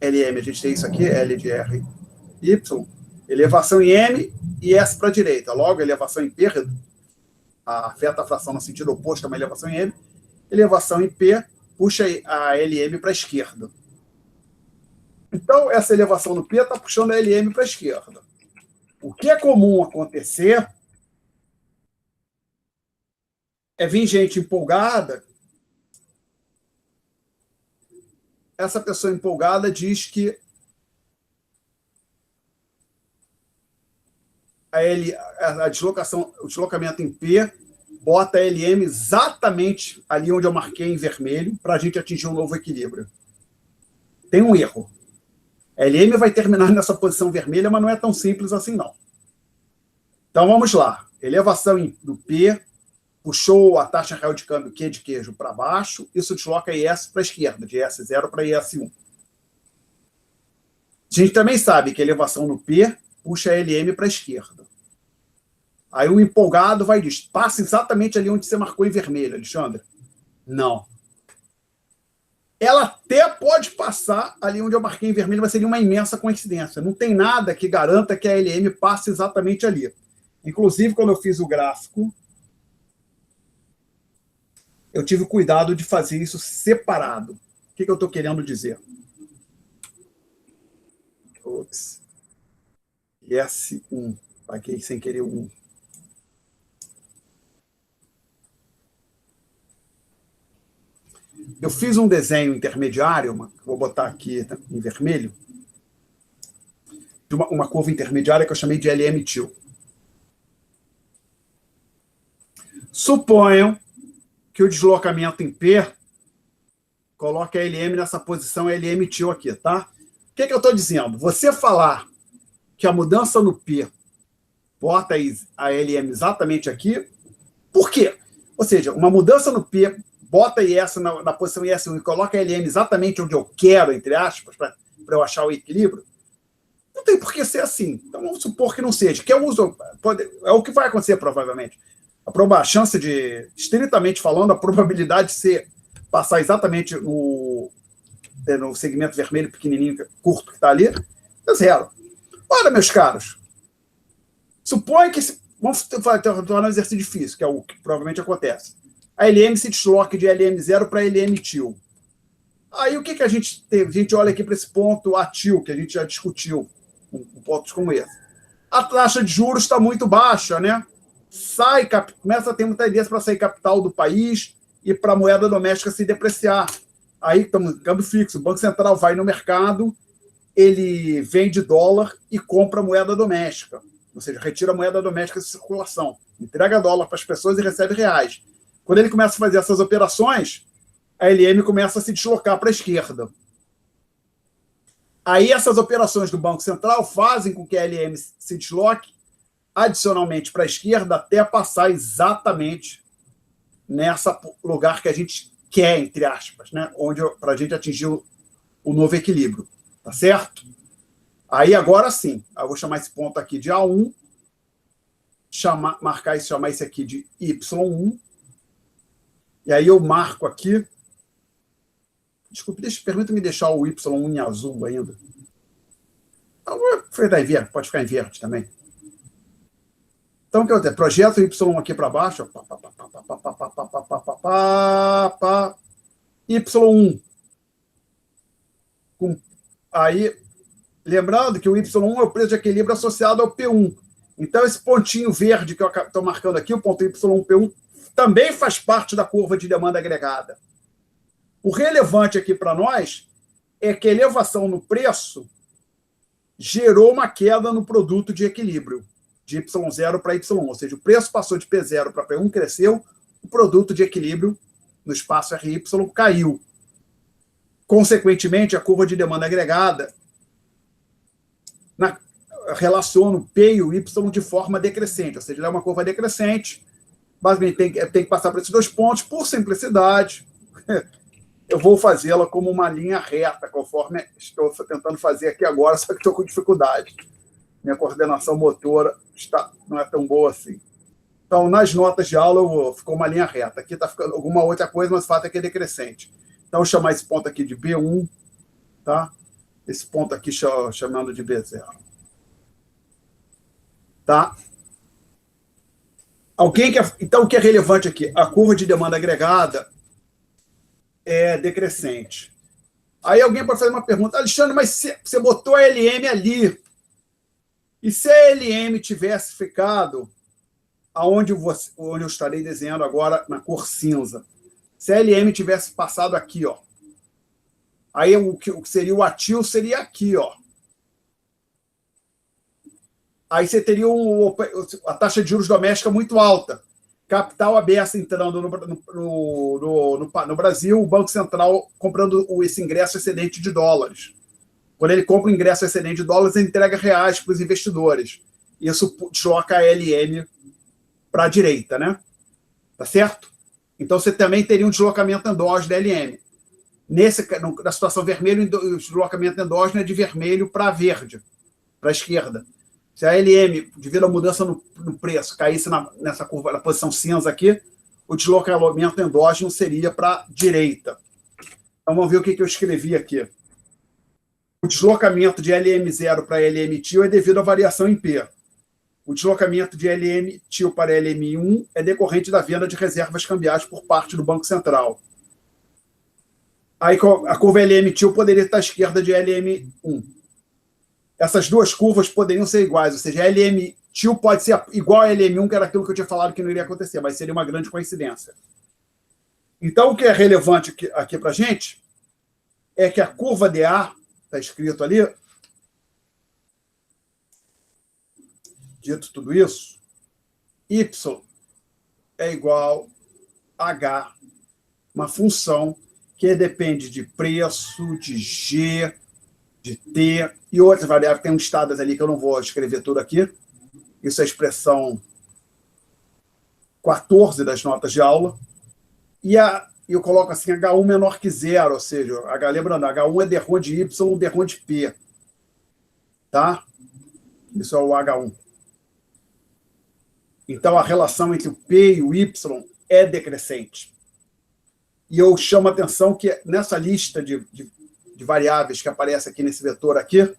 LM, a gente tem isso aqui, L de R, Y, elevação em M e S para a direita. Logo, elevação em P afeta a fração no sentido oposto a uma elevação em M. Elevação em P puxa a LM para a esquerda. Então, essa elevação no P está puxando a LM para a esquerda. O que é comum acontecer é vir gente empolgada. Essa pessoa empolgada diz que a deslocação, o deslocamento em P bota a LM exatamente ali onde eu marquei em vermelho para a gente atingir um novo equilíbrio. Tem um erro. A LM vai terminar nessa posição vermelha, mas não é tão simples assim, não. Então, vamos lá. Elevação do P, puxou a taxa real de câmbio Q de queijo para baixo, isso desloca a IS para a esquerda, de IS0 para IS1. A gente também sabe que a elevação no P puxa a LM para a esquerda. Aí o empolgado vai dizer, passa exatamente ali onde você marcou em vermelho, Alexandre. Não. Ela até pode passar ali onde eu marquei em vermelho, mas seria uma imensa coincidência. Não tem nada que garanta que a LM passe exatamente ali. Inclusive, quando eu fiz o gráfico, eu tive cuidado de fazer isso separado. O que eu estou querendo dizer? Ops. S1. Paguei sem querer o 1. Eu fiz um desenho intermediário, vou botar aqui em vermelho, de uma curva intermediária que eu chamei de LM-TIL. Suponham que o deslocamento em P coloque a LM nessa posição LM-TIL aqui, tá? O que eu estou dizendo? Você falar que a mudança no P bota a LM exatamente aqui, por quê? Ou seja, uma mudança no P bota IS na posição IS1 e coloca a LM exatamente onde eu quero, entre aspas, para eu achar o equilíbrio, não tem por que ser assim. Então, vamos supor que não seja. Que eu uso, é o que vai acontecer, provavelmente. A chance de, estritamente falando, a probabilidade de ser passar exatamente no segmento vermelho pequenininho, curto que está ali, é zero. Ora, meus caros, suponha que... Vamos tornar um exercício difícil, que é o que provavelmente acontece. A LM se desloca de LM0 para LM-TIL. Aí o que a gente tem? A gente olha aqui para esse ponto ATIL, que a gente já discutiu, com pontos como esse. A taxa de juros está muito baixa, né? Começa a ter muita ideia para sair capital do país e para a moeda doméstica se depreciar. Aí estamos em câmbio fixo. O Banco Central vai no mercado, ele vende dólar e compra moeda doméstica. Ou seja, retira a moeda doméstica de circulação. Entrega dólar para as pessoas e recebe reais. Quando ele começa a fazer essas operações, a LM começa a se deslocar para a esquerda. Aí essas operações do Banco Central fazem com que a LM se desloque adicionalmente para a esquerda até passar exatamente nesse lugar que a gente quer, entre aspas, né? Para a gente atingir o novo equilíbrio. Tá certo? Aí agora sim, eu vou chamar esse ponto aqui de A1, chamar esse aqui de Y1, e aí eu marco aqui. Desculpe, permita-me deixar o Y1 em azul ainda. Pode ficar em verde também. Então, o que eu tenho? Projeto Y1 aqui para baixo. Y1. Aí, lembrando que o Y1 é o preço de equilíbrio associado ao P1. Então, esse pontinho verde que eu estou marcando aqui, o ponto Y1, P1, também faz parte da curva de demanda agregada. O relevante aqui para nós é que a elevação no preço gerou uma queda no produto de equilíbrio, de Y0 para Y1. Ou seja, o preço passou de P0 para P1, cresceu, o produto de equilíbrio no espaço RY caiu. Consequentemente, a curva de demanda agregada relaciona o P e o Y de forma decrescente, ou seja, ela é uma curva decrescente. Basicamente, tem que passar por esses dois pontos. Por simplicidade, eu vou fazê-la como uma linha reta, conforme estou tentando fazer aqui agora, só que estou com dificuldade. Minha coordenação motora não é tão boa assim. Então, nas notas de aula, ficou uma linha reta. Aqui está ficando alguma outra coisa, mas o fato é que é decrescente. Então, eu vou chamar esse ponto aqui de B1, tá? Esse ponto aqui chamando de B0. Tá? Então, o que é relevante aqui? A curva de demanda agregada é decrescente. Aí alguém pode fazer uma pergunta, Alexandre, mas você botou a LM ali, e se a LM tivesse ficado onde eu estarei desenhando agora na cor cinza, se a LM tivesse passado aqui, ó, aí o que seria o ativo seria aqui, ó. Aí você teria a taxa de juros doméstica muito alta. Capital aberto entrando no Brasil, o Banco Central comprando esse ingresso excedente de dólares. Quando ele compra o ingresso excedente de dólares, ele entrega reais para os investidores. Isso desloca a LM para a direita, né? Tá certo? Então você também teria um deslocamento endógeno da LM. Na situação vermelho, o deslocamento endógeno é de vermelho para verde, para a esquerda. Se a LM, devido à mudança no preço, caísse nessa curva, na posição cinza aqui, o deslocamento endógeno seria para a direita. Então, vamos ver o que eu escrevi aqui. O deslocamento de LM0 para LM-TIL é devido à variação em P. O deslocamento de LM-TIL para LM1 é decorrente da venda de reservas cambiais por parte do Banco Central. Aí, a curva LM-TIL poderia estar à esquerda de LM1. Essas duas curvas poderiam ser iguais, ou seja, a LM-TIL pode ser igual a LM1, que era aquilo que eu tinha falado que não iria acontecer, mas seria uma grande coincidência. Então, o que é relevante aqui para a gente é que a curva DA, está escrito ali, dito tudo isso, Y é igual a H, uma função que depende de preço, de G, de T e outras variáveis. Tem listadas ali que eu não vou escrever tudo aqui. Isso é a expressão 14 das notas de aula. E eu coloco assim, H1 menor que zero, ou seja, lembrando, H1 é derrom de Y, derrom de P. Tá? Isso é o H1. Então, a relação entre o P e o Y é decrescente. E eu chamo a atenção que nessa lista de variáveis que aparece aqui nesse vetor aqui,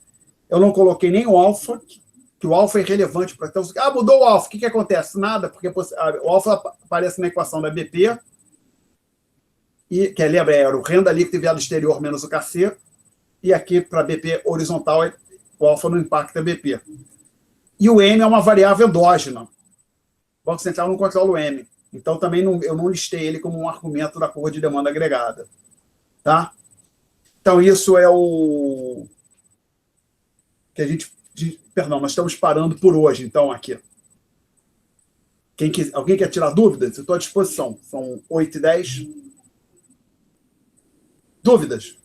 eu não coloquei nem o alfa, que o alfa é irrelevante para... Então, mudou o alfa, o que acontece? Nada, porque o alfa aparece na equação da BP, que lembra, era o renda líquida enviado exterior menos o KC, e aqui para BP horizontal, o alfa não impacta a BP. E o M é uma variável endógena. O Banco Central não controla o M. Então, também eu não listei ele como um argumento da curva de demanda agregada. Tá? Então, isso é o que a gente... Perdão, nós estamos parando por hoje, então, aqui. Alguém quer tirar dúvidas? Eu estou à disposição. São 8h10. Dúvidas?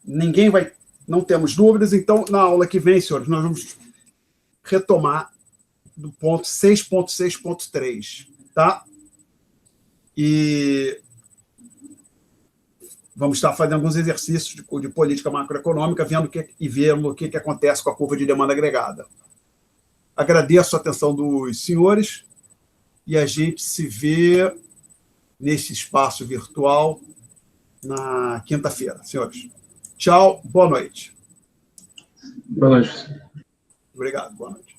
Ninguém vai... Não temos dúvidas, então, na aula que vem, senhores, nós vamos retomar do ponto 6.6.3, tá? E vamos estar fazendo alguns exercícios de política macroeconômica, vendo o que acontece com a curva de demanda agregada. Agradeço a atenção dos senhores e a gente se vê nesse espaço virtual na quinta-feira, senhores. Tchau, boa noite. Boa noite. Obrigado, boa noite.